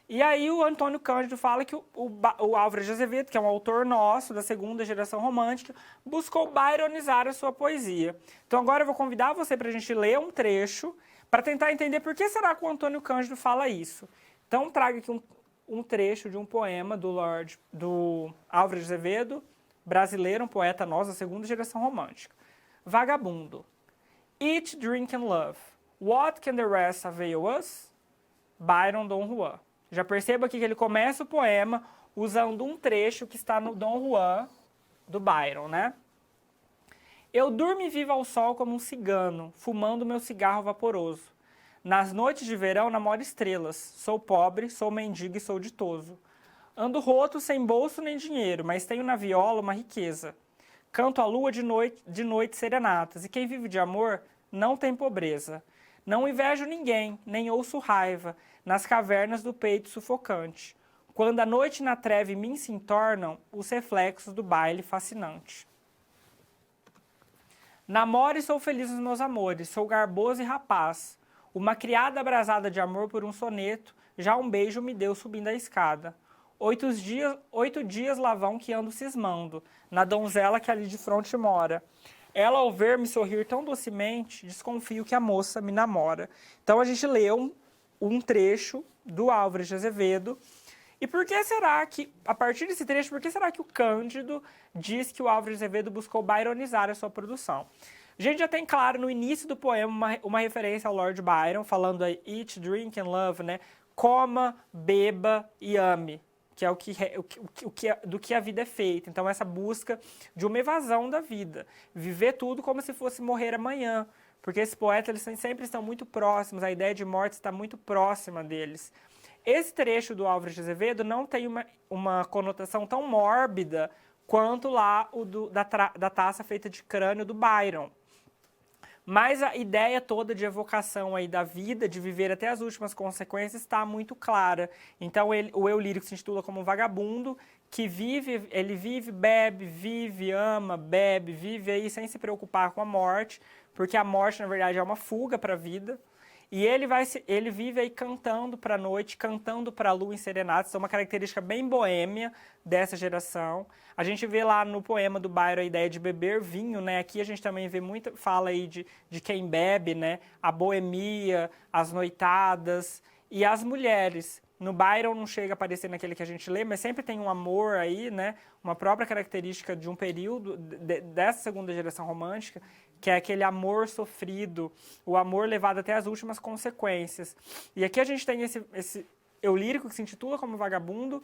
E aí o Antônio Cândido fala que o Álvares de Azevedo, que é um autor nosso da segunda geração romântica, buscou byronizar a sua poesia. Então agora eu vou convidar você para a gente ler um trecho para tentar entender por que será que o Antônio Cândido fala isso. Então trago aqui um trecho de um poema do Álvares de Azevedo, brasileiro, um poeta nosso da segunda geração romântica. Vagabundo. Eat, drink and love. What can the rest avail us? Byron, Dom Juan. Já perceba aqui que ele começa o poema usando um trecho que está no Dom Juan do Byron, né? Eu durmo e vivo ao sol como um cigano, fumando meu cigarro vaporoso. Nas noites de verão namoro estrelas. Sou pobre, sou mendigo e sou ditoso. Ando roto, sem bolso nem dinheiro, mas tenho na viola uma riqueza. Canto à lua de noite serenatas, e quem vive de amor não tem pobreza. Não invejo ninguém, nem ouço raiva, nas cavernas do peito sufocante. Quando a noite na treve me se entornam os reflexos do baile fascinante. Namoro e sou feliz nos meus amores, sou garboso e rapaz. Uma criada abrasada de amor por um soneto, já um beijo me deu subindo a escada. 8 dias lá vão que ando cismando, na donzela que ali de fronte mora. Ela, ao ver-me sorrir tão docemente, desconfio que a moça me namora. Então a gente leu um trecho do Álvares de Azevedo. E por que será que, a partir desse trecho, por que será que o Cândido diz que o Álvares de Azevedo buscou byronizar a sua produção? A gente já tem claro no início do poema uma referência ao Lord Byron, falando aí eat, drink and love, né? Coma, beba e ame, que é do que a vida é feita. Então essa busca de uma evasão da vida, viver tudo como se fosse morrer amanhã, porque esses poetas eles sempre estão muito próximos, a ideia de morte está muito próxima deles. Esse trecho do Álvares de Azevedo não tem uma conotação tão mórbida quanto lá o da taça feita de crânio do Byron. Mas a ideia toda de evocação aí da vida, de viver até as últimas consequências, está muito clara. Então o eu lírico se intitula como um vagabundo, que ele vive, bebe, vive, ama, bebe, vive aí sem se preocupar com a morte, porque a morte, na verdade, é uma fuga para a vida. E ele vive aí cantando para a noite, cantando para a lua em serenatas. Isso é uma característica bem boêmia dessa geração. A gente vê lá no poema do Byron a ideia de beber vinho, né? Aqui a gente também vê muita fala aí de quem bebe, né? A boemia, as noitadas e as mulheres. No Byron não chega a aparecer naquele que a gente lê, mas sempre tem um amor aí, né? Uma própria característica de um período dessa segunda geração romântica, que é aquele amor sofrido, o amor levado até as últimas consequências. E aqui a gente tem esse eu lírico que se intitula como Vagabundo,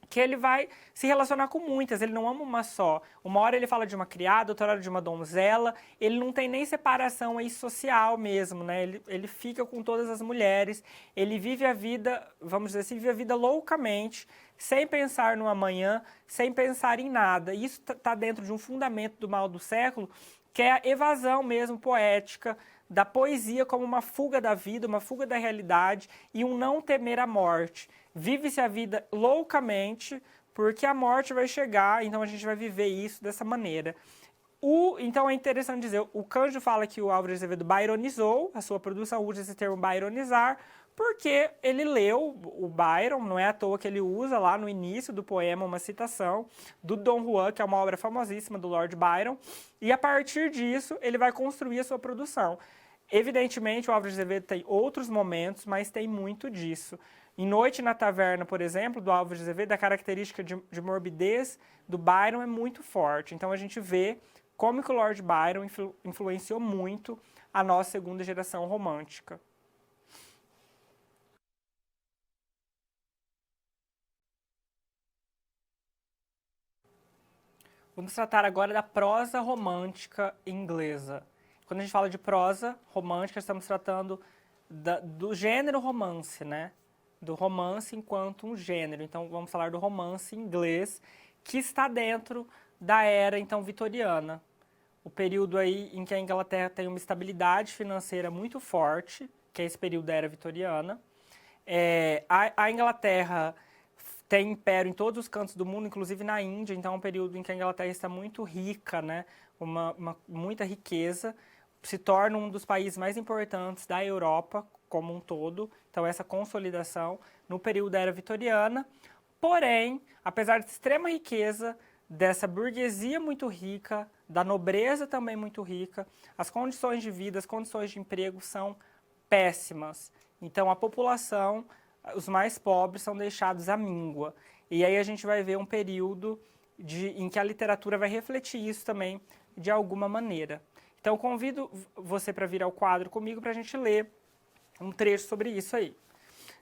que ele vai se relacionar com muitas, ele não ama uma só. Uma hora ele fala de uma criada, outra hora de uma donzela, ele não tem nem separação aí social mesmo, né? Ele fica com todas as mulheres, ele vive a vida, vamos dizer assim, vive a vida loucamente, sem pensar no amanhã, sem pensar em nada. Isso está dentro de um fundamento do mal do século, que é a evasão mesmo poética da poesia como uma fuga da vida, uma fuga da realidade e um não temer a morte. Vive-se a vida loucamente, porque a morte vai chegar, então a gente vai viver isso dessa maneira. Então é interessante dizer, o Cândido fala que o Álvares de Azevedo byronizou, a sua produção usa esse termo byronizar, porque ele leu o Byron, não é à toa que ele usa lá no início do poema uma citação do Dom Juan, que é uma obra famosíssima do Lord Byron, e a partir disso ele vai construir a sua produção. Evidentemente, o Álvares de Azevedo tem outros momentos, mas tem muito disso. Em Noite na Taverna, por exemplo, do Álvares de Azevedo, a característica de morbidez do Byron é muito forte. Então a gente vê como que o Lord Byron influenciou muito a nossa segunda geração romântica. Vamos tratar agora da prosa romântica inglesa. Quando a gente fala de prosa romântica, estamos tratando do gênero romance, né? Do romance enquanto um gênero. Então, vamos falar do romance inglês, que está dentro da era, então, vitoriana. O período aí em que a Inglaterra tem uma estabilidade financeira muito forte, que é esse período da era vitoriana. A Inglaterra tem império em todos os cantos do mundo, inclusive na Índia, então é um período em que a Inglaterra está muito rica, né? Muita riqueza, se torna um dos países mais importantes da Europa como um todo, então essa consolidação no período da era vitoriana. Porém, apesar de extrema riqueza, dessa burguesia muito rica, da nobreza também muito rica, as condições de vida, as condições de emprego são péssimas. Então a população, os mais pobres, são deixados à míngua. E aí a gente vai ver um período em que a literatura vai refletir isso também de alguma maneira. Então convido você para vir ao quadro comigo para a gente ler um trecho sobre isso aí.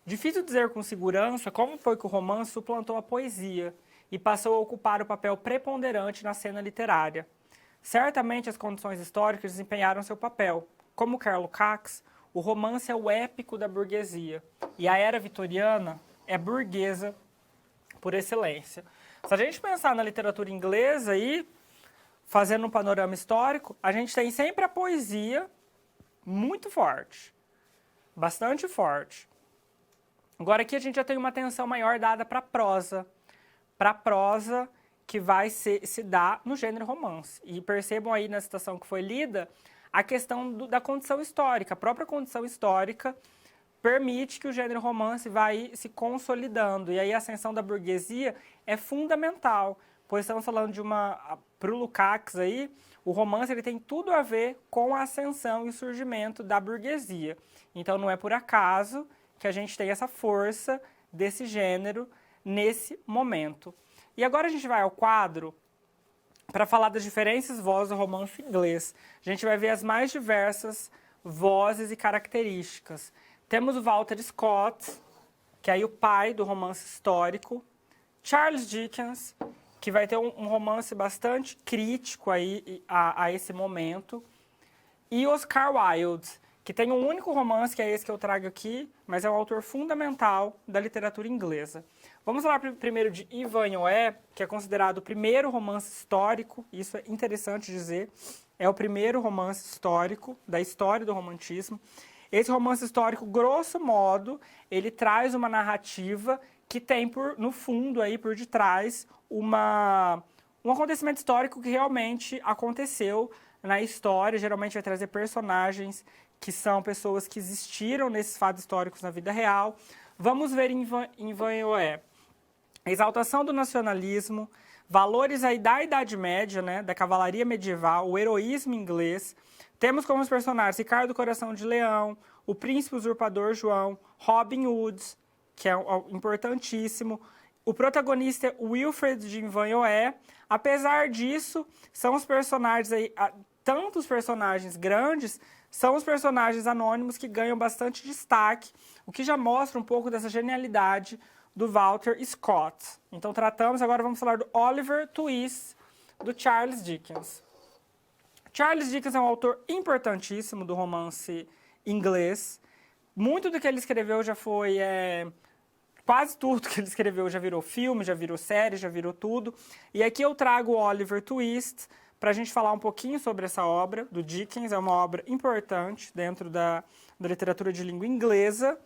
Difícil dizer com segurança como foi que o romance suplantou a poesia e passou a ocupar o papel preponderante na cena literária. Certamente as condições históricas desempenharam seu papel. Como Carlo Cax, o romance é o épico da burguesia, e a era vitoriana é burguesa por excelência. Se a gente pensar na literatura inglesa aí, fazendo um panorama histórico, a gente tem sempre a poesia muito forte, bastante forte. Agora aqui a gente já tem uma atenção maior dada para a prosa que vai se dar no gênero romance. E percebam aí na citação que foi lida, a questão da condição histórica. A própria condição histórica permite que o gênero romance vai se consolidando. E aí a ascensão da burguesia é fundamental, pois estamos falando de para o Lukács aí, o romance ele tem tudo a ver com a ascensão e o surgimento da burguesia. Então não é por acaso que a gente tem essa força desse gênero nesse momento. E agora a gente vai ao quadro para falar das diferentes vozes do romance inglês. A gente vai ver as mais diversas vozes e características. Temos o Walter Scott, que é aí o pai do romance histórico. Charles Dickens, que vai ter um romance bastante crítico aí a esse momento. E Oscar Wilde, que tem um único romance, que é esse que eu trago aqui, mas é um autor fundamental da literatura inglesa. Vamos falar primeiro de Ivanhoe, que é considerado o primeiro romance histórico, isso é interessante dizer, é o primeiro romance histórico da história do romantismo. Esse romance histórico, grosso modo, ele traz uma narrativa que tem no fundo, aí por detrás, um acontecimento histórico que realmente aconteceu na história, geralmente vai trazer personagens que são pessoas que existiram nesses fatos históricos na vida real. Vamos ver em Ivanhoe a exaltação do nacionalismo, valores aí da Idade Média, né, da cavalaria medieval, o heroísmo inglês. Temos como os personagens Ricardo Coração de Leão, o príncipe usurpador João, Robin Hood, que é importantíssimo. O protagonista é Wilfred de Ivanhoe. Apesar disso, são os personagens aí, tanto os personagens grandes, são os personagens anônimos que ganham bastante destaque, o que já mostra um pouco dessa genialidade do Walter Scott. Então agora vamos falar do Oliver Twist, do Charles Dickens. Charles Dickens é um autor importantíssimo do romance inglês. Muito do que ele escreveu já foi... quase tudo que ele escreveu já virou filme, já virou série, já virou tudo. E aqui eu trago o Oliver Twist para a gente falar um pouquinho sobre essa obra do Dickens. É uma obra importante dentro da literatura de língua inglesa.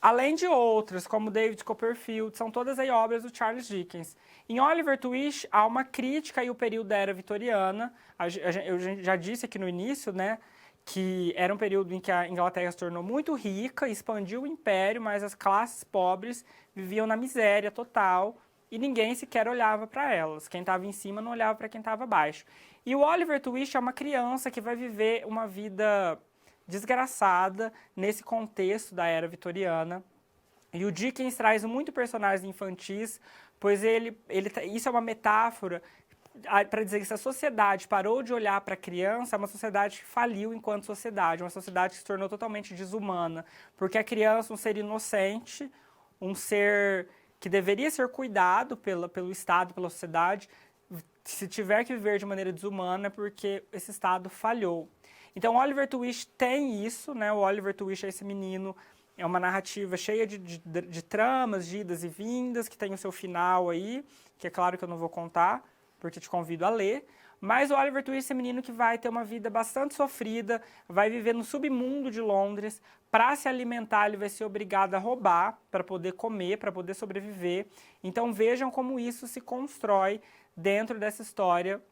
Além de outras, como David Copperfield, são todas aí obras do Charles Dickens. Em Oliver Twist, há uma crítica ao período da Era Vitoriana. Eu já disse aqui no início, né, que era um período em que a Inglaterra se tornou muito rica, expandiu o império, mas as classes pobres viviam na miséria total e ninguém sequer olhava para elas. Quem estava em cima não olhava para quem estava abaixo. E o Oliver Twist é uma criança que vai viver uma vida desgraçada nesse contexto da Era Vitoriana. E o Dickens traz muito personagens infantis, pois isso é uma metáfora para dizer que se a sociedade parou de olhar para a criança, é uma sociedade que faliu enquanto sociedade, uma sociedade que se tornou totalmente desumana, porque a criança é um ser inocente, um ser que deveria ser cuidado pelo Estado, pela sociedade, se tiver que viver de maneira desumana é porque esse Estado falhou. Então, o Oliver Twist tem isso, né? O Oliver Twist é esse menino, é uma narrativa cheia de tramas, de idas e vindas, que tem o seu final aí, que é claro que eu não vou contar, porque te convido a ler. Mas o Oliver Twist é esse menino que vai ter uma vida bastante sofrida, vai viver no submundo de Londres. Para se alimentar, ele vai ser obrigado a roubar para poder comer, para poder sobreviver. Então, vejam como isso se constrói dentro dessa história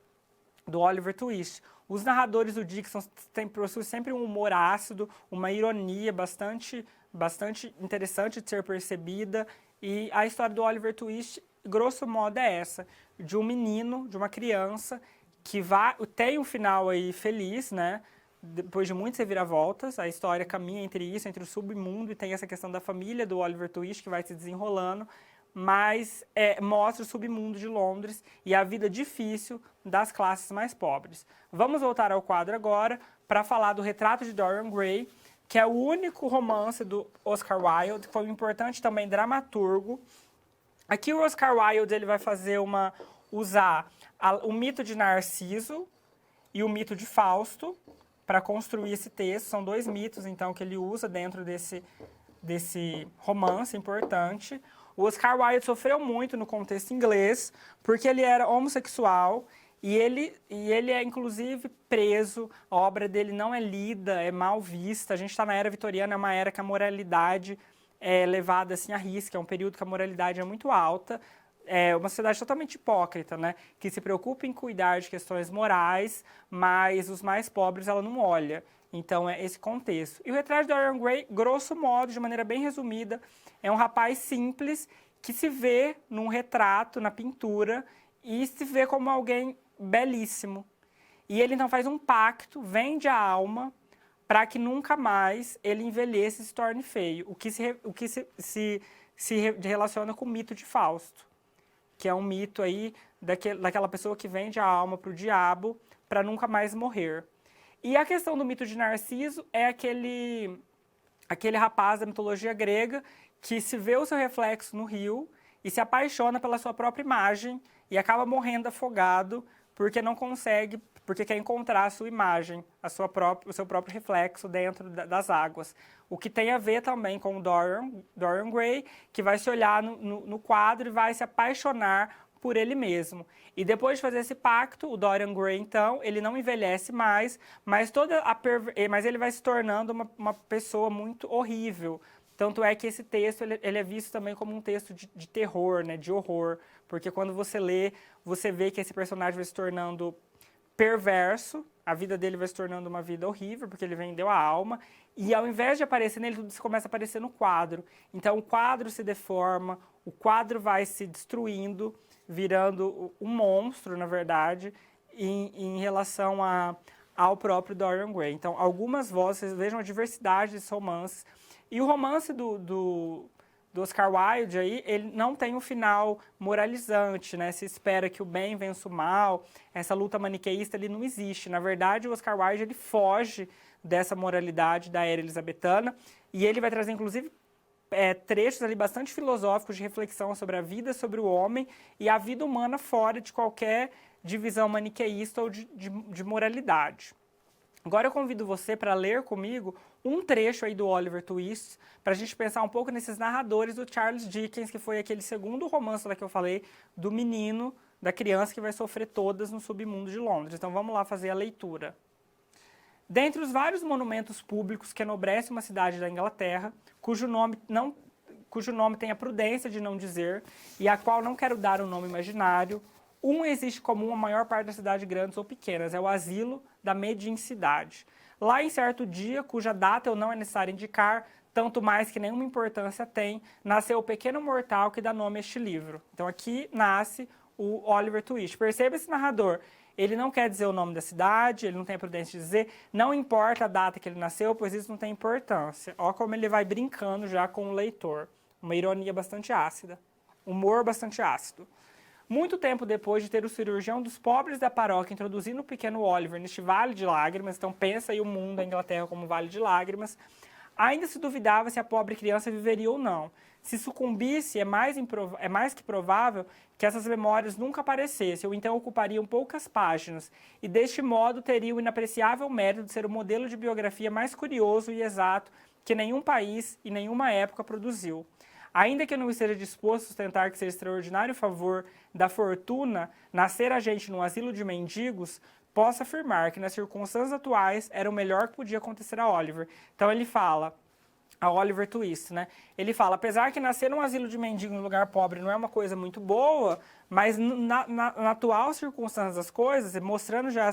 do Oliver Twist. Os narradores do Dickens possuem sempre um humor ácido, uma ironia bastante interessante de ser percebida. E a história do Oliver Twist, grosso modo, é essa. De um menino, de uma criança, que tem um final aí feliz, né? Depois de muitas reviravoltas, a história caminha entre isso, entre o submundo, e tem essa questão da família do Oliver Twist, que vai se desenrolando, mas mostra o submundo de Londres e a vida difícil das classes mais pobres. Vamos voltar ao quadro agora para falar do Retrato de Dorian Gray, que é o único romance do Oscar Wilde, que foi um importante também dramaturgo. Aqui o Oscar Wilde ele vai usar o mito de Narciso e o mito de Fausto para construir esse texto. São dois mitos, então, que ele usa dentro desse romance importante. O Oscar Wilde sofreu muito no contexto inglês, porque ele era homossexual e ele é, inclusive, preso. A obra dele não é lida, é mal vista. A gente está na Era Vitoriana, é uma era que a moralidade é levada assim, à risca, é um período que a moralidade é muito alta. É uma sociedade totalmente hipócrita, né? Que se preocupa em cuidar de questões morais, mas os mais pobres ela não olha. Então, é esse contexto. E o Retrato de Dorian Gray, grosso modo, de maneira bem resumida, é um rapaz simples que se vê num retrato, na pintura, e se vê como alguém belíssimo. E ele então faz um pacto, vende a alma, para que nunca mais ele envelheça e se torne feio. O que se relaciona com o mito de Fausto, que é um mito aí daquela pessoa que vende a alma para o diabo para nunca mais morrer. E a questão do mito de Narciso é aquele rapaz da mitologia grega que se vê o seu reflexo no rio e se apaixona pela sua própria imagem e acaba morrendo afogado porque não consegue, porque quer encontrar a sua imagem, o seu próprio reflexo dentro das águas. O que tem a ver também com o Dorian Gray, que vai se olhar no quadro e vai se apaixonar por ele mesmo. E depois de fazer esse pacto, o Dorian Gray, então, ele não envelhece mais, mas ele vai se tornando uma pessoa muito horrível. Tanto é que esse texto ele é visto também como um texto de terror, né, de horror, porque quando você lê, você vê que esse personagem vai se tornando perverso, a vida dele vai se tornando uma vida horrível, porque ele vendeu a alma, e ao invés de aparecer nele, tudo começa a aparecer no quadro. Então o quadro se deforma, o quadro vai se destruindo, virando um monstro, na verdade, em relação ao próprio Dorian Gray. Então, algumas vozes, vocês vejam a diversidade desses romances. E o romance do Oscar Wilde, aí, ele não tem um final moralizante, né? Se espera que o bem vença o mal, essa luta maniqueísta ele não existe. Na verdade, o Oscar Wilde ele foge dessa moralidade da era elisabetana e ele vai trazer, inclusive, trechos ali bastante filosóficos de reflexão sobre a vida, sobre o homem e a vida humana fora de qualquer divisão maniqueísta ou de moralidade. Agora eu convido você para ler comigo um trecho aí do Oliver Twist, para a gente pensar um pouco nesses narradores do Charles Dickens, que foi aquele segundo romance lá que eu falei, do menino, da criança que vai sofrer todas no submundo de Londres. Então vamos lá fazer a leitura. Dentre os vários monumentos públicos que enobrece uma cidade da Inglaterra, cujo nome tem a prudência de não dizer e a qual não quero dar um nome imaginário, um existe comum a maior parte das cidades grandes ou pequenas, é o asilo da mediunidade. Lá em certo dia, cuja data eu não é necessário indicar, tanto mais que nenhuma importância tem, nasceu o pequeno mortal que dá nome a este livro. Então aqui nasce o Oliver Twist. Perceba esse narrador, ele não quer dizer o nome da cidade, ele não tem a prudência de dizer, não importa a data que ele nasceu, pois isso não tem importância. Olha como ele vai brincando já com o leitor. Uma ironia bastante ácida, humor bastante ácido. Muito tempo depois de ter o cirurgião dos pobres da paróquia introduzindo o pequeno Oliver neste vale de lágrimas, então pensa aí o mundo da Inglaterra como um vale de lágrimas, ainda se duvidava se a pobre criança viveria ou não. Se sucumbisse, é mais que provável que essas memórias nunca aparecessem, ou então ocupariam poucas páginas, e deste modo teria o inapreciável mérito de ser o modelo de biografia mais curioso e exato que nenhum país e nenhuma época produziu. Ainda que eu não esteja disposto a sustentar que seja extraordinário favor da fortuna nascer a gente num asilo de mendigos, posso afirmar que nas circunstâncias atuais era o melhor que podia acontecer a Oliver. Então ele fala, a Oliver Twist, né? Ele fala, apesar que nascer num asilo de mendigo em um lugar pobre não é uma coisa muito boa, mas na atual circunstância das coisas, mostrando já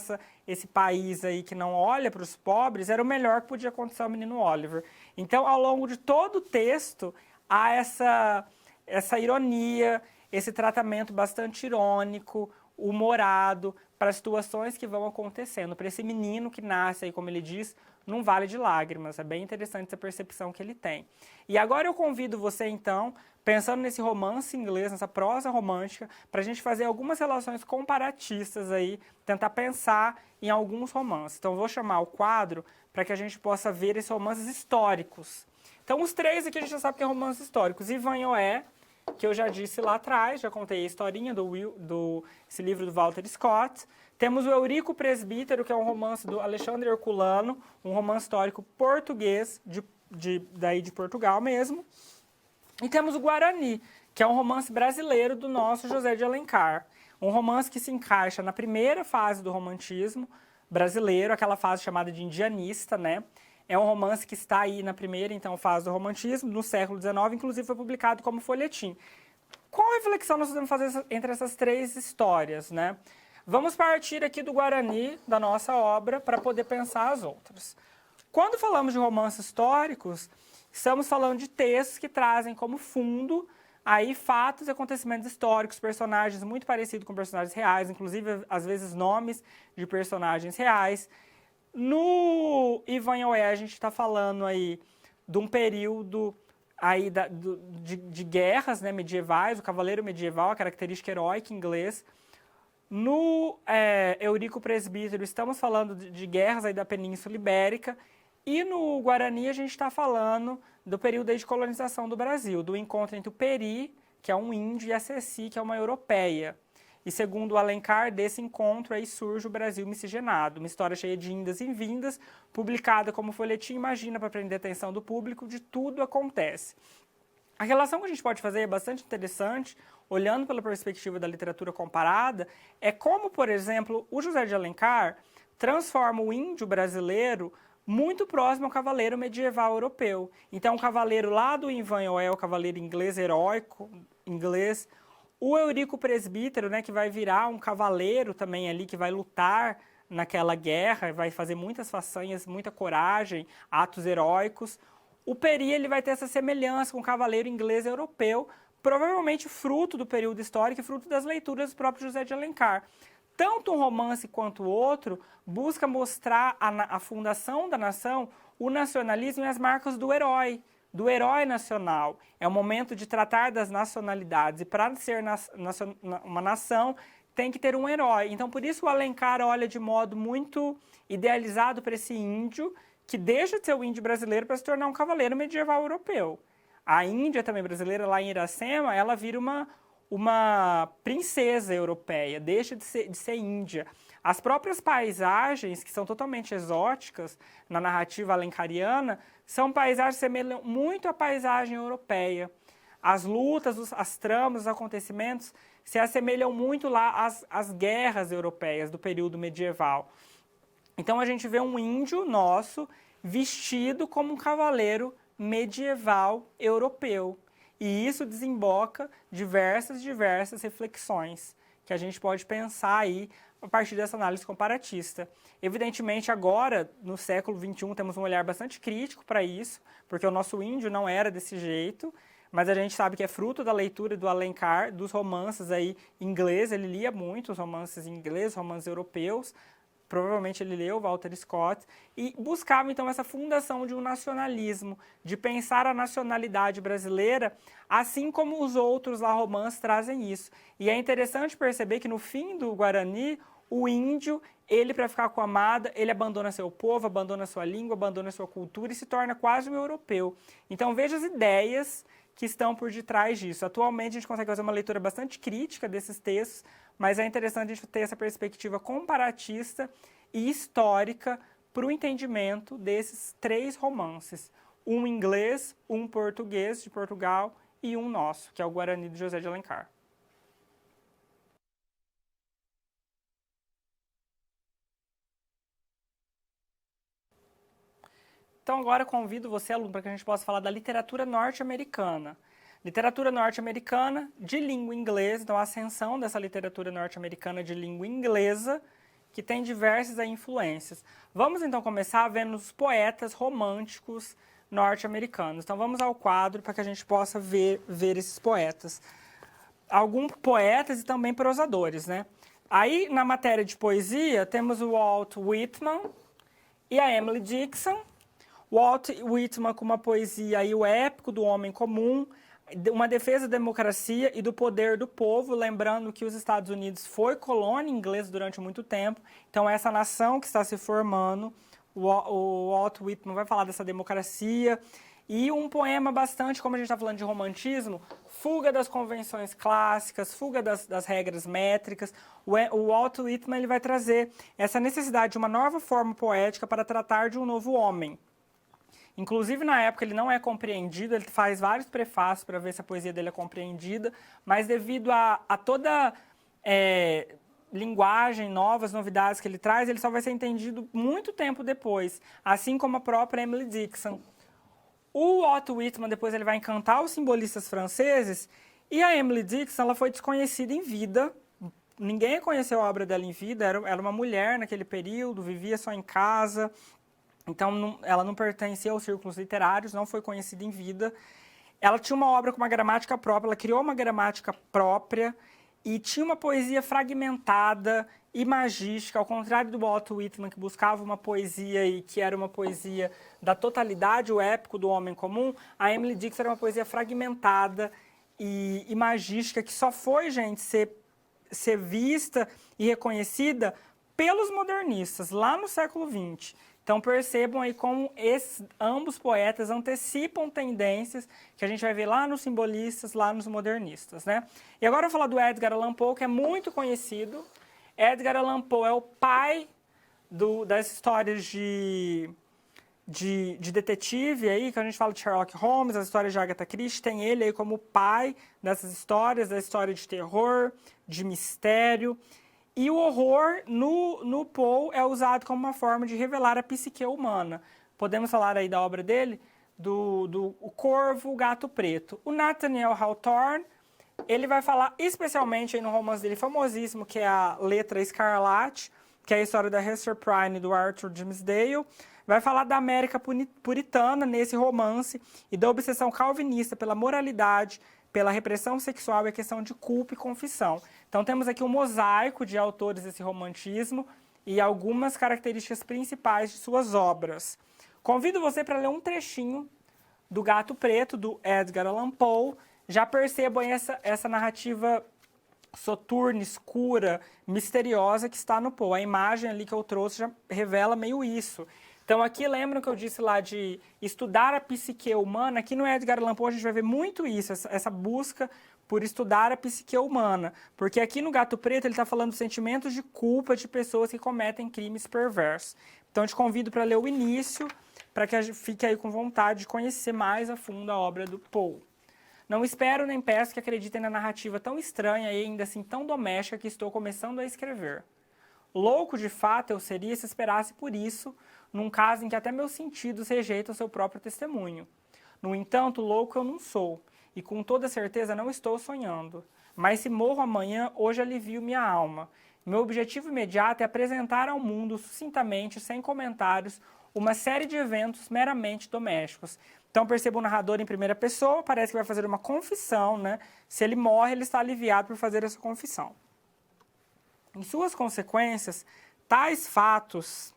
esse país aí que não olha para os pobres, era o melhor que podia acontecer ao menino Oliver. Então, ao longo de todo o texto, há essa ironia, esse tratamento bastante irônico, humorado, para as situações que vão acontecendo, para esse menino que nasce, aí, como ele diz, num vale de lágrimas. É bem interessante essa percepção que ele tem. E agora eu convido você, então, pensando nesse romance inglês, nessa prosa romântica, para a gente fazer algumas relações comparatistas aí, tentar pensar em alguns romances. Então, eu vou chamar o quadro para que a gente possa ver esses romances históricos. Então, os três aqui a gente já sabe que é romances históricos. Ivanhoé, que eu já disse lá atrás, já contei a historinha esse livro do Walter Scott. Temos o Eurico Presbítero, que é um romance do Alexandre Herculano, um romance histórico português, daí de Portugal mesmo. E temos o Guarani, que é um romance brasileiro do nosso José de Alencar. Um romance que se encaixa na primeira fase do romantismo brasileiro, aquela fase chamada de indianista, né? É um romance que está aí na primeira, então, fase do romantismo, no século XIX, inclusive foi publicado como folhetim. Qual reflexão nós podemos fazer entre essas três histórias, né? Vamos partir aqui do Guarani, da nossa obra, para poder pensar as outras. Quando falamos de romances históricos, estamos falando de textos que trazem como fundo aí fatos e acontecimentos históricos, personagens muito parecidos com personagens reais, inclusive, às vezes, nomes de personagens reais. No Ivanhoé, a gente está falando aí de um período aí de guerras, né, medievais, o cavaleiro medieval, a característica heróica inglês. No Eurico Presbítero, estamos falando de guerras aí da Península Ibérica. E no Guarani, a gente está falando do período aí de colonização do Brasil, do encontro entre o Peri, que é um índio, e a Ceci, que é uma europeia. E segundo o Alencar, desse encontro aí surge o Brasil miscigenado, uma história cheia de indas e vindas, publicada como folhetim, imagina, para prender a atenção do público, de tudo acontece. A relação que a gente pode fazer é bastante interessante, olhando pela perspectiva da literatura comparada, é como, por exemplo, o José de Alencar transforma o índio brasileiro muito próximo ao cavaleiro medieval europeu. Então, o cavaleiro lá do Ivanhoé, o cavaleiro inglês heróico, inglês. O Eurico Presbítero, né, que vai virar um cavaleiro também ali, que vai lutar naquela guerra, vai fazer muitas façanhas, muita coragem, atos heróicos. O Peri, ele vai ter essa semelhança com o cavaleiro inglês europeu, provavelmente fruto do período histórico e fruto das leituras do próprio José de Alencar. Tanto um romance quanto o outro busca mostrar a fundação da nação, o nacionalismo e as marcas do herói nacional. É o momento de tratar das nacionalidades, e para ser uma nação tem que ter um herói. Então, por isso o Alencar olha de modo muito idealizado para esse índio, que deixa de ser o índio brasileiro para se tornar um cavaleiro medieval europeu. A Índia também brasileira, lá em Iracema, ela vira uma princesa europeia, deixa de ser índia. As próprias paisagens, que são totalmente exóticas na narrativa alencariana, são paisagens que semelham muito à paisagem europeia. As lutas, as tramas, os acontecimentos se assemelham muito lá às guerras europeias do período medieval. Então a gente vê um índio nosso vestido como um cavaleiro medieval europeu. E isso desemboca diversas reflexões que a gente pode pensar aí a partir dessa análise comparatista. Evidentemente, agora, no século XXI, temos um olhar bastante crítico para isso, porque o nosso índio não era desse jeito, mas a gente sabe que é fruto da leitura do Alencar, dos romances aí ingleses, ele lia muito os romances ingleses, romances europeus, provavelmente ele leu Walter Scott, e buscava então essa fundação de um nacionalismo, de pensar a nacionalidade brasileira, assim como os outros lá romances trazem isso. E é interessante perceber que no fim do Guarani, o índio, ele para ficar com a amada, ele abandona seu povo, abandona sua língua, abandona sua cultura e se torna quase um europeu. Então veja as ideias que estão por detrás disso. Atualmente a gente consegue fazer uma leitura bastante crítica desses textos, mas é interessante a gente ter essa perspectiva comparatista e histórica para o entendimento desses 3 romances. Um inglês, um português de Portugal e um nosso, que é o Guarani de José de Alencar. Então agora convido você, aluno, para que a gente possa falar da literatura norte-americana. Literatura norte-americana de língua inglesa, então a ascensão dessa literatura norte-americana de língua inglesa, que tem diversas influências. Vamos então começar vendo os poetas românticos norte-americanos. Então vamos ao quadro para que a gente possa ver esses poetas. Alguns poetas e também prosadores, né? Aí na matéria de poesia temos o Walt Whitman e a Emily Dickinson. Walt Whitman com uma poesia aí, o épico do homem comum, uma defesa da democracia e do poder do povo, lembrando que os Estados Unidos foi colônia inglesa durante muito tempo, então essa nação que está se formando, o Walt Whitman vai falar dessa democracia, e um poema bastante, como a gente está falando de romantismo, fuga das convenções clássicas, fuga das regras métricas. O Walt Whitman ele vai trazer essa necessidade de uma nova forma poética para tratar de um novo homem. Inclusive, na época, ele não é compreendido, ele faz vários prefácios para ver se a poesia dele é compreendida, mas devido a toda linguagem, novas novidades que ele traz, ele só vai ser entendido muito tempo depois, assim como a própria Emily Dickinson. O Walt Whitman, depois, ele vai encantar os simbolistas franceses, e a Emily Dickinson ela foi desconhecida em vida, ninguém conheceu a obra dela em vida, era uma mulher naquele período, vivia só em casa. Então, ela não pertencia aos círculos literários, não foi conhecida em vida. Ela tinha uma obra com uma gramática própria, ela criou uma gramática própria e tinha uma poesia fragmentada e magística, ao contrário do Walt Whitman, que buscava uma poesia e que era uma poesia da totalidade, o épico do homem comum. A Emily Dickinson era uma poesia fragmentada e magística, que só foi, gente, ser vista e reconhecida pelos modernistas, lá no século XX. Então percebam aí como ambos poetas antecipam tendências que a gente vai ver lá nos simbolistas, lá nos modernistas, né? E agora eu vou falar do Edgar Allan Poe, que é muito conhecido. Edgar Allan Poe é o pai das histórias de detetive aí, que a gente fala de Sherlock Holmes, as histórias de Agatha Christie, tem ele aí como pai dessas histórias, da história de terror, de mistério. E o horror no Poe é usado como uma forma de revelar a psique humana. Podemos falar aí da obra dele, O Corvo, o Gato Preto. O Nathaniel Hawthorne, ele vai falar especialmente aí no romance dele famosíssimo, que é a Letra Escarlate, que é a história da Hester Prynne e do Arthur Dimmesdale. Vai falar da América puritana nesse romance e da obsessão calvinista pela moralidade, pela repressão sexual e a questão de culpa e confissão. Então temos aqui um mosaico de autores desse romantismo e algumas características principais de suas obras. Convido você para ler um trechinho do Gato Preto, do Edgar Allan Poe. Já percebam essa narrativa soturna, escura, misteriosa que está no Poe. A imagem ali que eu trouxe já revela meio isso. Então aqui lembram que eu disse lá de estudar a psique humana? Aqui no Edgar Allan Poe a gente vai ver muito isso, essa busca por estudar a psique humana. Porque aqui no Gato Preto ele está falando dos sentimentos de culpa de pessoas que cometem crimes perversos. Então eu te convido para ler o início, para que a gente fique aí com vontade de conhecer mais a fundo a obra do Poe. Não espero nem peço que acreditem na narrativa tão estranha e ainda assim tão doméstica que estou começando a escrever. Louco de fato eu seria se esperasse por isso, num caso em que até meus sentidos rejeitam seu próprio testemunho. No entanto, louco eu não sou, e com toda certeza não estou sonhando. Mas se morro amanhã, hoje alivio minha alma. Meu objetivo imediato é apresentar ao mundo, sucintamente, sem comentários, uma série de eventos meramente domésticos. Então perceba o narrador em primeira pessoa, parece que vai fazer uma confissão, né? Se ele morre, ele está aliviado por fazer essa confissão. Em suas consequências, tais fatos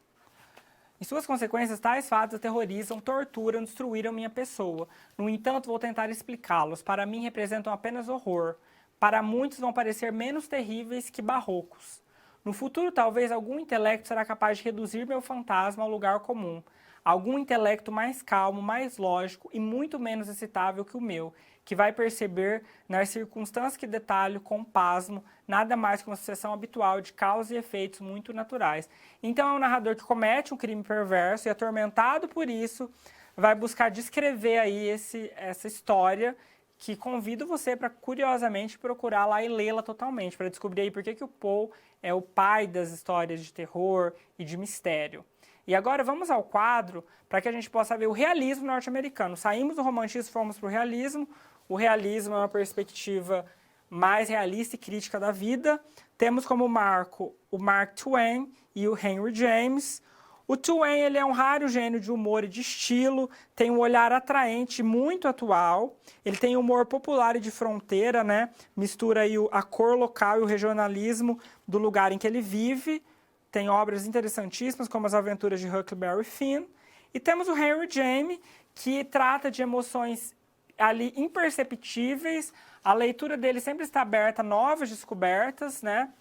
aterrorizam, torturam, destruíram minha pessoa. No entanto, vou tentar explicá-los. Para mim, representam apenas horror. Para muitos, vão parecer menos terríveis que barrocos. No futuro, talvez, algum intelecto será capaz de reduzir meu fantasma ao lugar comum. Algum intelecto mais calmo, mais lógico e muito menos excitável que o meu, que vai perceber, nas circunstâncias que detalho com pasmo, nada mais que uma sucessão habitual de causas e efeitos muito naturais. Então é um narrador que comete um crime perverso e, atormentado por isso, vai buscar descrever aí essa história, que convido você para, curiosamente, procurar lá e lê-la totalmente, para descobrir aí por que o Poe é o pai das histórias de terror e de mistério. E agora vamos ao quadro para que a gente possa ver o realismo norte-americano. Saímos do romantismo e fomos para o realismo. O realismo é uma perspectiva mais realista e crítica da vida. Temos como marco o Mark Twain e o Henry James. O Twain, ele é um raro gênio de humor e de estilo, tem um olhar atraente, muito atual. Ele tem humor popular e de fronteira, né? Mistura aí a cor local e o regionalismo do lugar em que ele vive. Tem obras interessantíssimas, como As Aventuras de Huckleberry Finn. E temos o Henry James, que trata de emoções ali imperceptíveis. A leitura dele sempre está aberta a novas descobertas, né?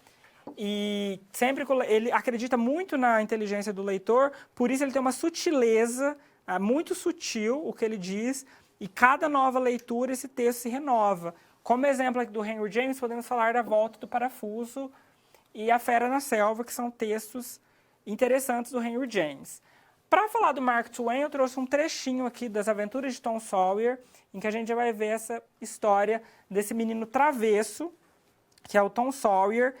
E sempre ele acredita muito na inteligência do leitor, por isso ele tem uma sutileza, muito sutil o que ele diz, e cada nova leitura esse texto se renova. Como exemplo aqui do Henry James, podemos falar da Volta do Parafuso e A Fera na Selva, que são textos interessantes do Henry James. Para falar do Mark Twain, eu trouxe um trechinho aqui das Aventuras de Tom Sawyer, em que a gente vai ver essa história desse menino travesso, que é o Tom Sawyer,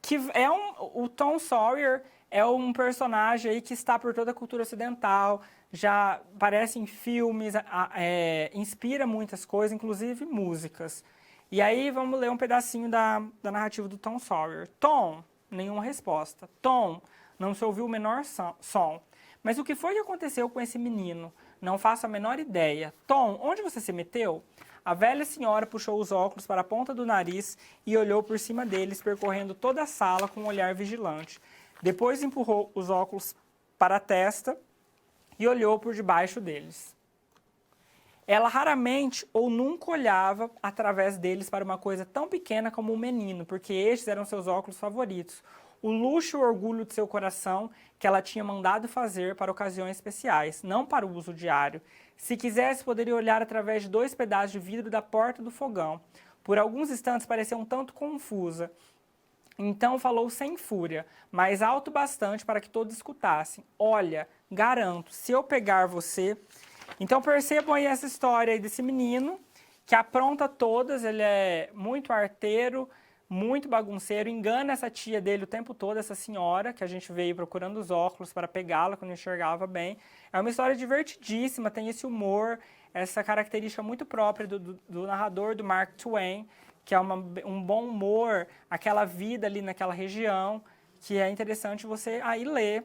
que é o Tom Sawyer é um personagem aí que está por toda a cultura ocidental, já aparece em filmes, inspira muitas coisas, inclusive músicas. E aí vamos ler um pedacinho da narrativa do Tom Sawyer. Tom, nenhuma resposta. Tom, não se ouviu o menor som. Mas o que foi que aconteceu com esse menino? Não faço a menor ideia. Tom, onde você se meteu? A velha senhora puxou os óculos para a ponta do nariz e olhou por cima deles, percorrendo toda a sala com um olhar vigilante. Depois empurrou os óculos para a testa e olhou por debaixo deles. Ela raramente ou nunca olhava através deles para uma coisa tão pequena como um menino, porque estes eram seus óculos favoritos. O luxo e o orgulho de seu coração que ela tinha mandado fazer para ocasiões especiais, não para o uso diário. Se quisesse, poderia olhar através de 2 pedaços de vidro da porta do fogão. Por alguns instantes pareceu um tanto confusa. Então falou sem fúria, mas alto bastante para que todos escutassem. Olha, garanto, se eu pegar você... Então percebam aí essa história aí desse menino, que apronta todas, ele é muito arteiro, muito bagunceiro, engana essa tia dele o tempo todo, essa senhora, que a gente veio procurando os óculos para pegá-la quando enxergava bem. É uma história divertidíssima, tem esse humor, essa característica muito própria do narrador, do Mark Twain, que é um bom humor, aquela vida ali naquela região, que é interessante você aí ler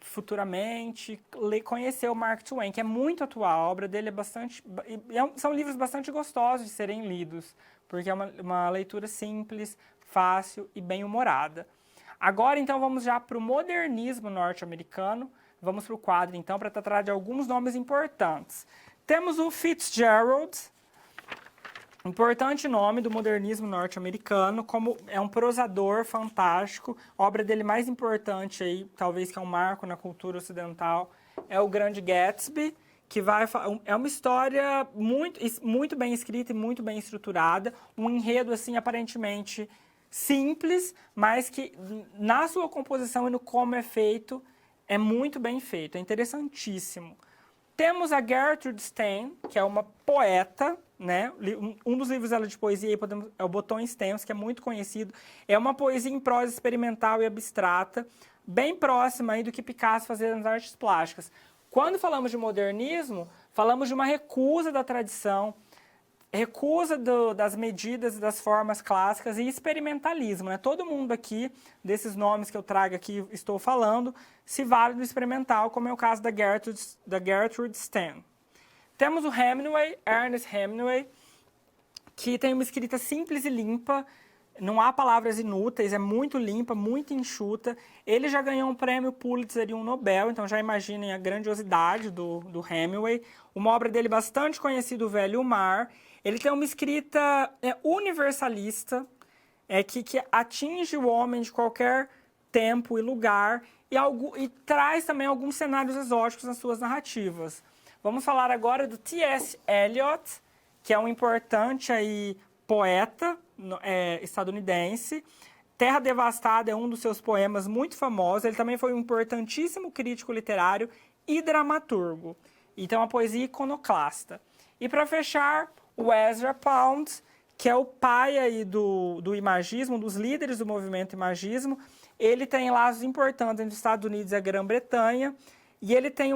futuramente, conhecer o Mark Twain, que é muito atual, a obra dele é bastante... são livros bastante gostosos de serem lidos, porque é uma leitura simples, fácil e bem-humorada. Agora, então, vamos já para o modernismo norte-americano. Vamos para o quadro, então, para tratar de alguns nomes importantes. Temos o Fitzgerald, importante nome do modernismo norte-americano, como é um prosador fantástico. A obra dele mais importante, aí, talvez que é um marco na cultura ocidental, é o Grande Gatsby, que é uma história muito bem escrita e muito bem estruturada, um enredo assim aparentemente simples, mas que na sua composição e no como é feito, é muito bem feito, é interessantíssimo. Temos a Gertrude Stein, que é uma poeta, né? Um dos livros dela de poesia é o Botões Tensos, que é muito conhecido. É uma poesia em prosa experimental e abstrata, bem próxima aí do que Picasso fazia nas artes plásticas. Quando falamos de modernismo, falamos de uma recusa da tradição, recusa das medidas e das formas clássicas e experimentalismo, né? Todo mundo aqui, desses nomes que eu trago aqui, estou falando, se vale do experimental, como é o caso da Gertrude Stein. Temos o Hemingway, Ernest Hemingway, que tem uma escrita simples e limpa, não há palavras inúteis, é muito limpa, muito enxuta. Ele já ganhou um prêmio Pulitzer e um Nobel, então já imaginem a grandiosidade do Hemingway. Uma obra dele bastante conhecida, O Velho e o Mar. Ele tem uma escrita universalista, que atinge o homem de qualquer tempo e lugar e traz também alguns cenários exóticos nas suas narrativas. Vamos falar agora do T.S. Eliot, que é um importante aí, poeta estadunidense. Terra Devastada é um dos seus poemas muito famosos. Ele também foi um importantíssimo crítico literário e dramaturgo. Então, a poesia iconoclasta. E para fechar, o Ezra Pound, que é o pai aí do imagismo, dos líderes do movimento imagismo. Ele tem laços importantes entre os Estados Unidos e a Grã-Bretanha, e ele tem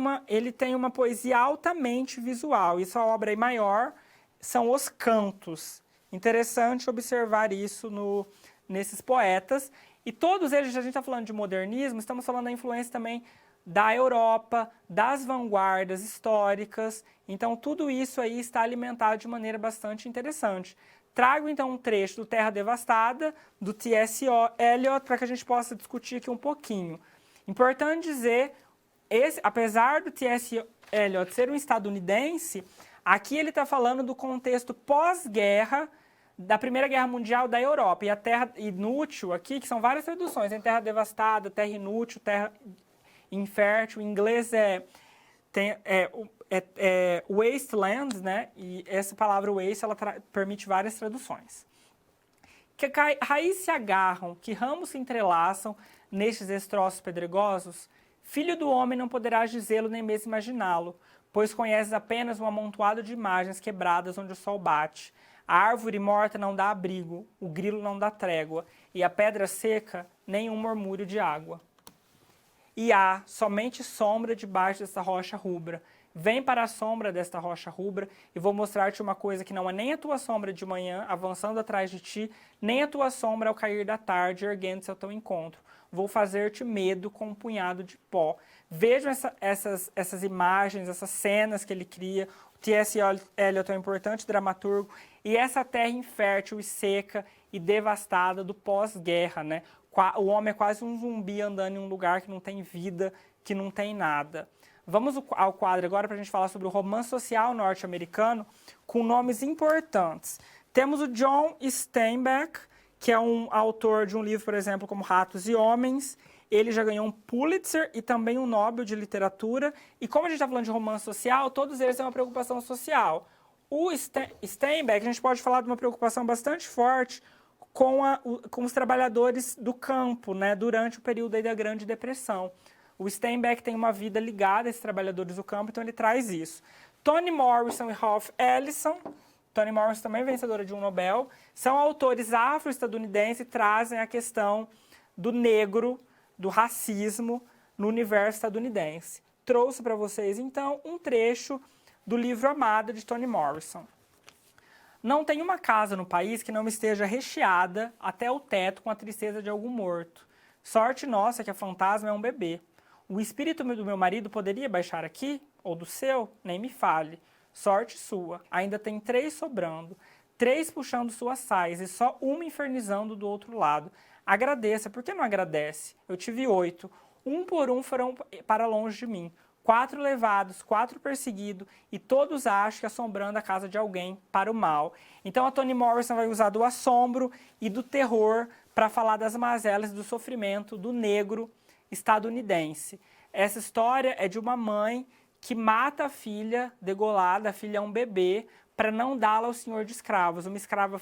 uma poesia altamente visual. E sua obra aí maior são os cantos. Interessante observar isso nesses poetas. E todos eles, a gente está falando de modernismo, estamos falando da influência também da Europa, das vanguardas históricas. Então, tudo isso aí está alimentado de maneira bastante interessante. Trago, então, um trecho do Terra Devastada, do T.S. Eliot, para que a gente possa discutir aqui um pouquinho. Importante dizer, apesar do T.S. Eliot ser um estadunidense, aqui ele está falando do contexto pós-guerra, da Primeira Guerra Mundial da Europa. E a Terra Inútil aqui, que são várias traduções, tem Terra Devastada, Terra Inútil, Terra Infértil. Em inglês wasteland, né? E essa palavra waste, ela permite várias traduções. Que raízes se agarram, que ramos se entrelaçam nestes destroços pedregosos? Filho do homem não poderás dizê-lo nem mesmo imaginá-lo, pois conheces apenas um amontoado de imagens quebradas onde o sol bate. A árvore morta não dá abrigo, o grilo não dá trégua, e a pedra seca nenhum murmúrio de água. E há somente sombra debaixo dessa rocha rubra. Vem para a sombra desta rocha rubra e vou mostrar-te uma coisa que não é nem a tua sombra de manhã avançando atrás de ti, nem a tua sombra ao cair da tarde erguendo-se ao teu encontro. Vou fazer-te medo com um punhado de pó. Vejam essas imagens, essas cenas que ele cria. O T.S. Eliot é um importante dramaturgo. E essa terra infértil e seca e devastada do pós-guerra, né? O homem é quase um zumbi andando em um lugar que não tem vida, que não tem nada. Vamos ao quadro agora para a gente falar sobre o romance social norte-americano com nomes importantes. Temos o John Steinbeck, que é um autor de um livro, por exemplo, como Ratos e Homens. Ele já ganhou um Pulitzer e também um Nobel de Literatura. E como a gente está falando de romance social, todos eles têm uma preocupação social. O Steinbeck, a gente pode falar de uma preocupação bastante forte com os trabalhadores do campo, né, durante o período aí da Grande Depressão. O Steinbeck tem uma vida ligada a esses trabalhadores do campo, então ele traz isso. Toni Morrison e Ralph Ellison, Toni Morrison também vencedora de um Nobel, são autores afro-estadunidenses e trazem a questão do negro, do racismo no universo estadunidense. Trouxe para vocês, então, um trecho do livro Amada, de Toni Morrison. Não tem uma casa no país que não esteja recheada até o teto com a tristeza de algum morto. Sorte nossa que a fantasma é um bebê. O espírito do meu marido poderia baixar aqui? Ou do seu? Nem me fale. Sorte sua. Ainda tem 3 sobrando. 3 puxando suas saias e só uma infernizando do outro lado. Agradeça. Por que não agradece? Eu tive 8. Um por um foram para longe de mim. 4 levados, 4 perseguidos, e todos acham que assombrando a casa de alguém para o mal. Então a Toni Morrison vai usar do assombro e do terror para falar das mazelas e do sofrimento do negro estadunidense. Essa história é de uma mãe que mata a filha degolada, a filha é um bebê, para não dá-la ao senhor de escravos. Uma escrava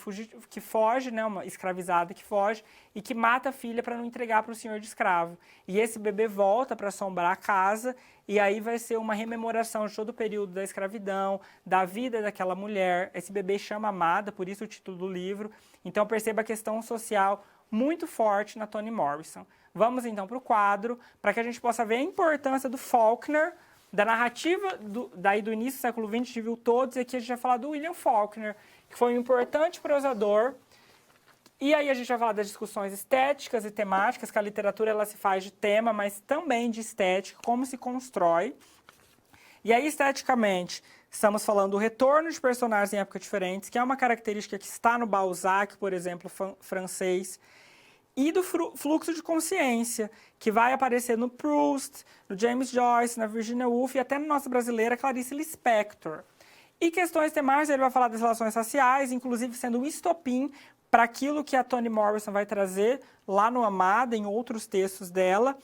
que foge, né, uma escravizada que foge e que mata a filha para não entregar para o senhor de escravo. E esse bebê volta para assombrar a casa e aí vai ser uma rememoração de todo o período da escravidão, da vida daquela mulher. Esse bebê chama Amada, por isso o título do livro. Então perceba a questão social muito forte na Toni Morrison. Vamos então para o quadro, para que a gente possa ver a importância do Faulkner, da narrativa do início do século XX, a gente viu todos, e aqui a gente vai falar do William Faulkner, que foi um importante prosador. E aí a gente vai falar das discussões estéticas e temáticas, que a literatura ela se faz de tema, mas também de estética, como se constrói. E aí, esteticamente, estamos falando do retorno de personagens em épocas diferentes, que é uma característica que está no Balzac, por exemplo, francês, e do fluxo de consciência, que vai aparecer no Proust, no James Joyce, na Virginia Woolf e até na nossa brasileira Clarice Lispector. E questões temáticas, ele vai falar das relações raciais, inclusive sendo um estopim para aquilo que a Toni Morrison vai trazer lá no Amada, em outros textos dela,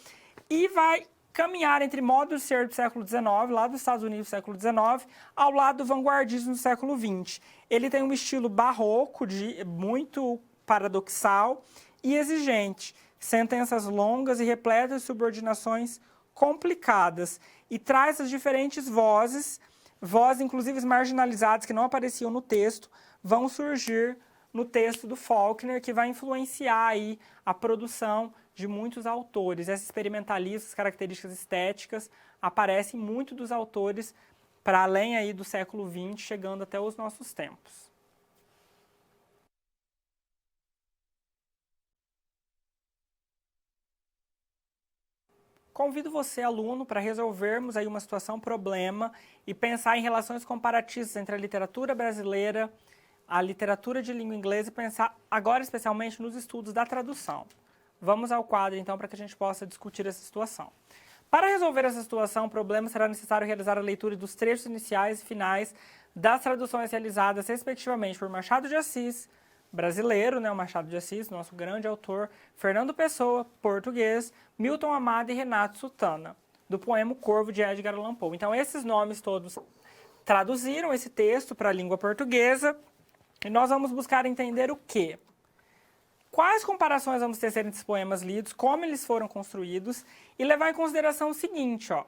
e vai caminhar entre modo de ser do século XIX, lá dos Estados Unidos do século XIX, ao lado do vanguardismo do século XX. Ele tem um estilo barroco, muito paradoxal, e exigente, sentenças longas e repletas de subordinações complicadas, e traz as diferentes vozes inclusive marginalizadas que não apareciam no texto, vão surgir no texto do Faulkner, que vai influenciar aí a produção de muitos autores. Esse experimentalismo, essas características estéticas aparecem muito dos autores para além aí do século XX, chegando até os nossos tempos. Convido você, aluno, para resolvermos aí uma situação, problema, e pensar em relações comparativas entre a literatura brasileira, a literatura de língua inglesa e pensar agora especialmente nos estudos da tradução. Vamos ao quadro, então, para que a gente possa discutir essa situação. Para resolver essa situação, problema, será necessário realizar a leitura dos trechos iniciais e finais das traduções realizadas, respectivamente, por Machado de Assis, brasileiro, né, o Machado de Assis, nosso grande autor, Fernando Pessoa, português, Milton Amado e Renato Sutana, do poema Corvo de Edgar Allan Poe. Então, esses nomes todos traduziram esse texto para a língua portuguesa e nós vamos buscar entender o quê? Quais comparações vamos tecer entre os poemas lidos, como eles foram construídos e levar em consideração o seguinte, ó,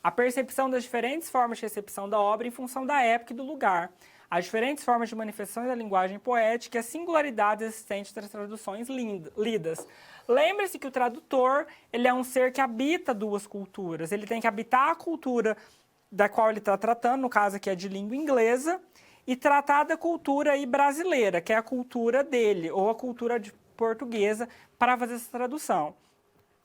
a percepção das diferentes formas de recepção da obra em função da época e do lugar, as diferentes formas de manifestação da linguagem poética e as singularidades existentes das traduções lidas. Lembre-se que o tradutor ele é um ser que habita duas culturas. Ele tem que habitar a cultura da qual ele está tratando, no caso aqui é de língua inglesa, e tratar da cultura aí brasileira, que é a cultura dele, ou a cultura portuguesa, para fazer essa tradução.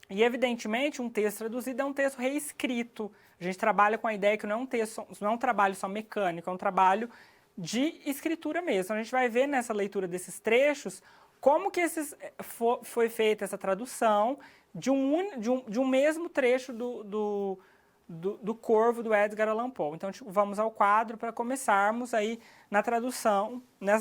E, evidentemente, um texto traduzido é um texto reescrito. A gente trabalha com a ideia que não é um trabalho só mecânico, é um trabalho de escritura mesmo. Então, a gente vai ver nessa leitura desses trechos como que foi feita essa tradução de um mesmo trecho do Corvo do Edgar Allan Poe. Então, vamos ao quadro para começarmos aí nessa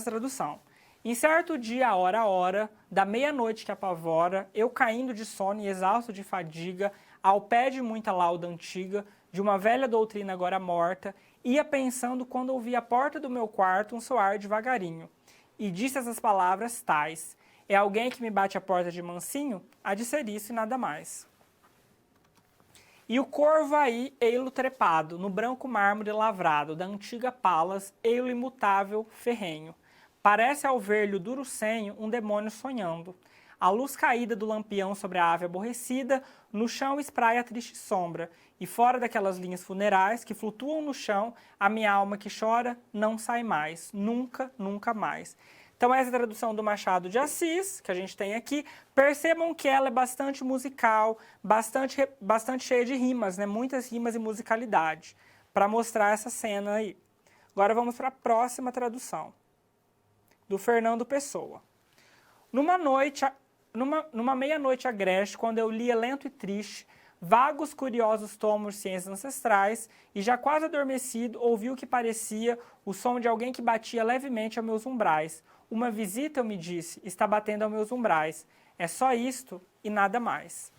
tradução. Em certo dia, a hora, da meia-noite que apavora, eu caindo de sono e exausto de fadiga, ao pé de muita lauda antiga, de uma velha doutrina agora morta, ia pensando quando ouvi à porta do meu quarto um soar devagarinho. E disse essas palavras tais: é alguém que me bate a porta de mansinho? Há de ser isso e nada mais. E o corvo aí, ei-lo trepado, no branco mármore lavrado, da antiga palas, ei-lo imutável, ferrenho. Parece ao ver-lhe o duro senho um demônio sonhando. A luz caída do lampião sobre a ave aborrecida, no chão espraia a triste sombra, e fora daquelas linhas funerais que flutuam no chão, a minha alma que chora não sai mais, nunca, nunca mais. Então essa é a tradução do Machado de Assis, que a gente tem aqui. Percebam que ela é bastante musical, bastante cheia de rimas, né? Muitas rimas e musicalidade, para mostrar essa cena aí. Agora vamos para a próxima tradução, do Fernando Pessoa. Numa meia-noite agreste, quando eu lia lento e triste, vagos curiosos tomos de ciências ancestrais, e já quase adormecido, ouvi o que parecia o som de alguém que batia levemente aos meus umbrais. Uma visita, eu me disse, está batendo aos meus umbrais. É só isto e nada mais.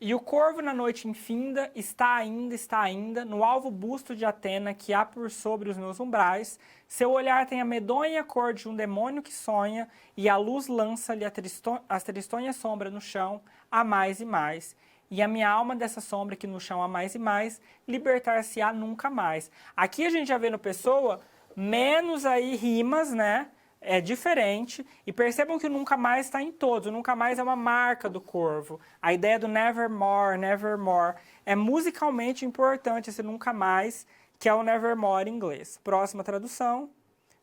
E o corvo na noite infinda está ainda, no alvo busto de Atena que há por sobre os meus umbrais. Seu olhar tem a medonha cor de um demônio que sonha, e a luz lança-lhe a tristonha sombra no chão, a mais e mais. E a minha alma dessa sombra que no chão há mais e mais, libertar-se-á nunca mais. Aqui a gente já vê no Pessoa menos aí rimas, né? É diferente, e percebam que o nunca mais está em todos, o nunca mais é uma marca do Corvo. A ideia do nevermore, nevermore, é musicalmente importante esse nunca mais, que é o nevermore em inglês. Próxima tradução,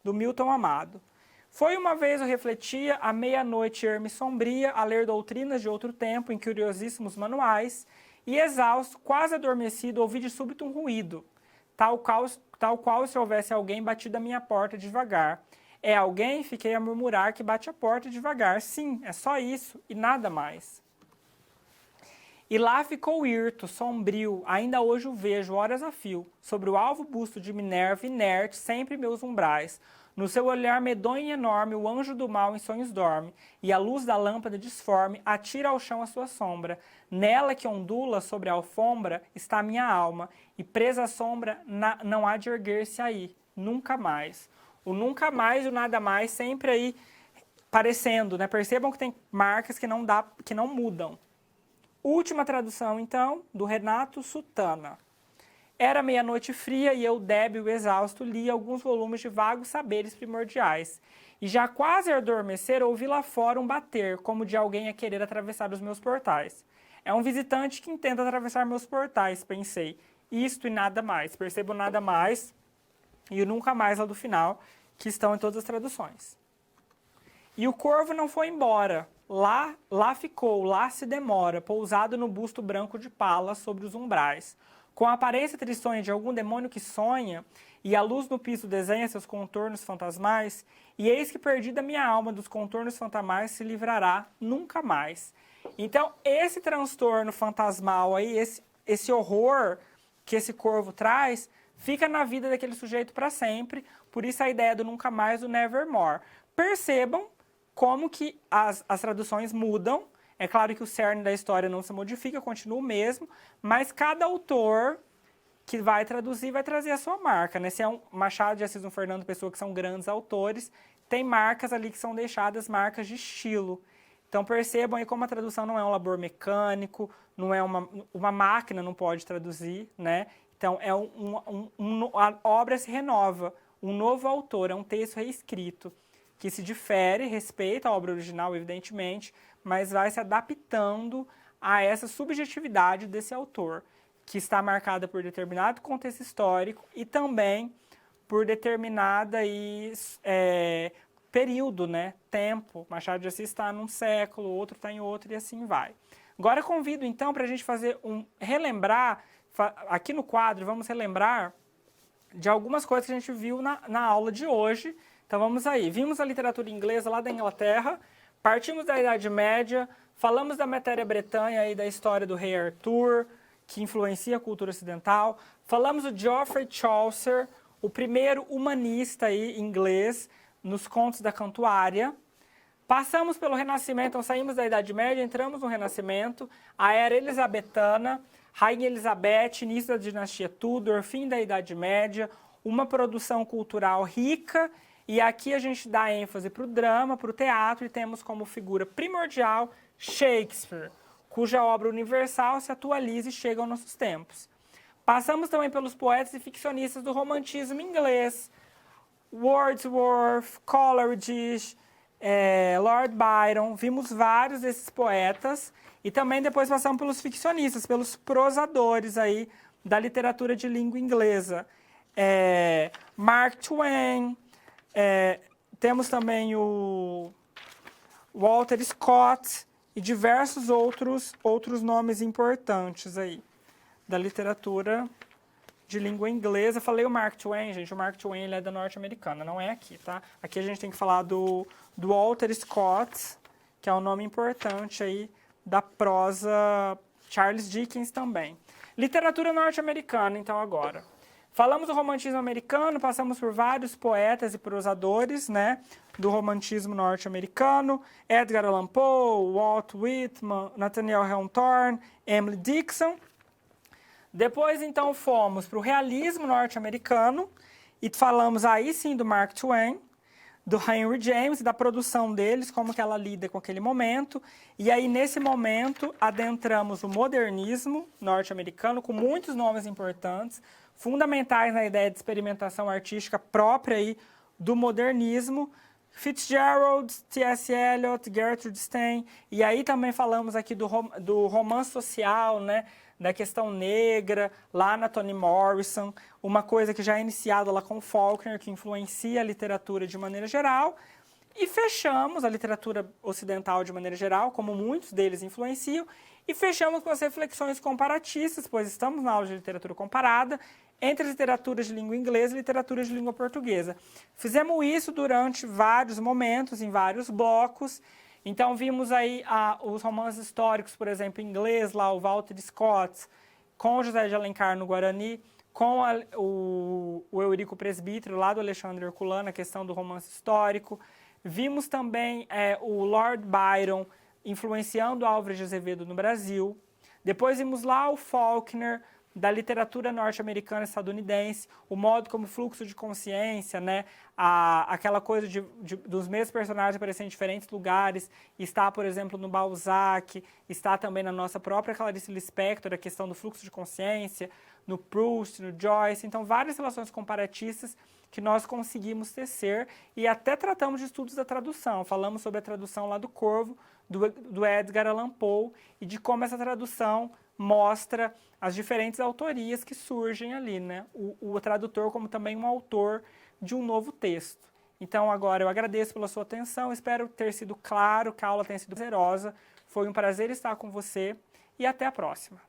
do Milton Amado. Foi uma vez eu refletia, à meia-noite erme sombria, a ler doutrinas de outro tempo em curiosíssimos manuais, e exausto, quase adormecido, ouvi de súbito um ruído, tal qual se houvesse alguém batido à minha porta devagar. É alguém? Fiquei a murmurar que bate a porta devagar. Sim, é só isso e nada mais. E lá ficou hirto, sombrio, ainda hoje o vejo, horas a fio, sobre o alvo busto de Minerva, inerte, sempre meus umbrais. No seu olhar medonho e enorme, o anjo do mal em sonhos dorme, e a luz da lâmpada disforme atira ao chão a sua sombra. Nela que ondula sobre a alfombra está minha alma, e presa à sombra não há de erguer-se aí, nunca mais. O nunca mais e o nada mais sempre aí parecendo, né? Percebam que tem marcas que não mudam. Última tradução, então, do Renato Sutana. Era meia-noite fria e eu, débil e exausto, li alguns volumes de vagos saberes primordiais. E já quase a adormecer, ouvi lá fora um bater, como de alguém a querer atravessar os meus portais. É um visitante que intenta atravessar meus portais, pensei. Isto e nada mais. Percebo nada mais e o nunca mais lá do final, que estão em todas as traduções. E o corvo não foi embora. Lá ficou, lá se demora, pousado no busto branco de Pallas sobre os umbrais. Com a aparência tristonha de algum demônio que sonha, e a luz no piso desenha seus contornos fantasmais, e eis que perdida minha alma dos contornos fantasmais se livrará nunca mais. Então, esse transtorno fantasmal aí, esse horror que esse corvo traz, fica na vida daquele sujeito para sempre, por isso a ideia do nunca mais, do nevermore. Percebam como que as traduções mudam. É claro que o cerne da história não se modifica, continua o mesmo, mas cada autor que vai traduzir vai trazer a sua marca, né? Se é um Machado de Assis, um Fernando Pessoa, que são grandes autores, tem marcas ali que são deixadas, marcas de estilo. Então percebam aí como a tradução não é um labor mecânico, não é uma máquina não pode traduzir, né? Então a obra se renova, um novo autor, é um texto reescrito, que se difere, respeita a obra original, evidentemente, mas vai se adaptando a essa subjetividade desse autor, que está marcada por determinado contexto histórico e também por determinada período, né? Tempo. Machado de Assis está num século, outro está em outro e assim vai. Agora convido então para a gente fazer relembrar, aqui no quadro vamos relembrar de algumas coisas que a gente viu na aula de hoje. Então vamos aí, vimos a literatura inglesa lá da Inglaterra, partimos da Idade Média, falamos da matéria Bretanha e da história do rei Arthur, que influencia a cultura ocidental, falamos do Geoffrey Chaucer, o primeiro humanista aí, inglês, nos contos da Cantuária. Passamos pelo Renascimento, então saímos da Idade Média, entramos no Renascimento, a Era Elizabetana, Rainha Elizabeth, início da dinastia Tudor, fim da Idade Média, uma produção cultural rica. E aqui a gente dá ênfase para o drama, para o teatro, e temos como figura primordial Shakespeare, cuja obra universal se atualiza e chega aos nossos tempos. Passamos também pelos poetas e ficcionistas do romantismo inglês, Wordsworth, Coleridge, Lord Byron, vimos vários desses poetas, e também depois passamos pelos ficcionistas, pelos prosadores aí da literatura de língua inglesa. Mark Twain, temos também o Walter Scott e diversos outros nomes importantes aí da literatura de língua inglesa. Falei o Mark Twain, gente, o Mark Twain ele é da norte-americana, não é aqui, tá? Aqui a gente tem que falar do Walter Scott, que é um nome importante aí da prosa, Charles Dickens também. Literatura norte-americana, então, agora. Falamos do romantismo americano, passamos por vários poetas e prosadores, né, do romantismo norte-americano, Edgar Allan Poe, Walt Whitman, Nathaniel Hawthorne, Emily Dickinson. Depois, então, fomos para o realismo norte-americano e falamos aí sim do Mark Twain, do Henry James, da produção deles, como que ela lida com aquele momento. E aí, nesse momento, adentramos o modernismo norte-americano, com muitos nomes importantes, fundamentais na ideia de experimentação artística própria aí do modernismo. Fitzgerald, T.S. Eliot, Gertrude Stein. E aí também falamos aqui do romance social, né? Da questão negra, lá na Toni Morrison, uma coisa que já é iniciada lá com Faulkner, que influencia a literatura de maneira geral, e fechamos a literatura ocidental de maneira geral, como muitos deles influenciam, e fechamos com as reflexões comparatistas, pois estamos na aula de literatura comparada, entre as literaturas de língua inglesa e literaturas de língua portuguesa. Fizemos isso durante vários momentos, em vários blocos. Então, vimos aí os romances históricos, por exemplo, em inglês, lá o Walter Scott, com José de Alencar no Guarani, com o Eurico Presbítero, lá do Alexandre Herculano, a questão do romance histórico. Vimos também o Lord Byron influenciando Álvares de Azevedo no Brasil. Depois vimos lá o Faulkner, da literatura norte-americana e estadunidense, o modo como fluxo de consciência, né, aquela coisa dos mesmos personagens aparecerem em diferentes lugares, está, por exemplo, no Balzac, está também na nossa própria Clarice Lispector, a questão do fluxo de consciência, no Proust, no Joyce, então várias relações comparatistas que nós conseguimos tecer e até tratamos de estudos da tradução, falamos sobre a tradução lá do Corvo, do Edgar Allan Poe e de como essa tradução mostra as diferentes autorias que surgem ali, né? O tradutor como também um autor de um novo texto. Então, agora eu agradeço pela sua atenção, espero ter sido claro, que a aula tenha sido prazerosa. Foi um prazer estar com você e até a próxima.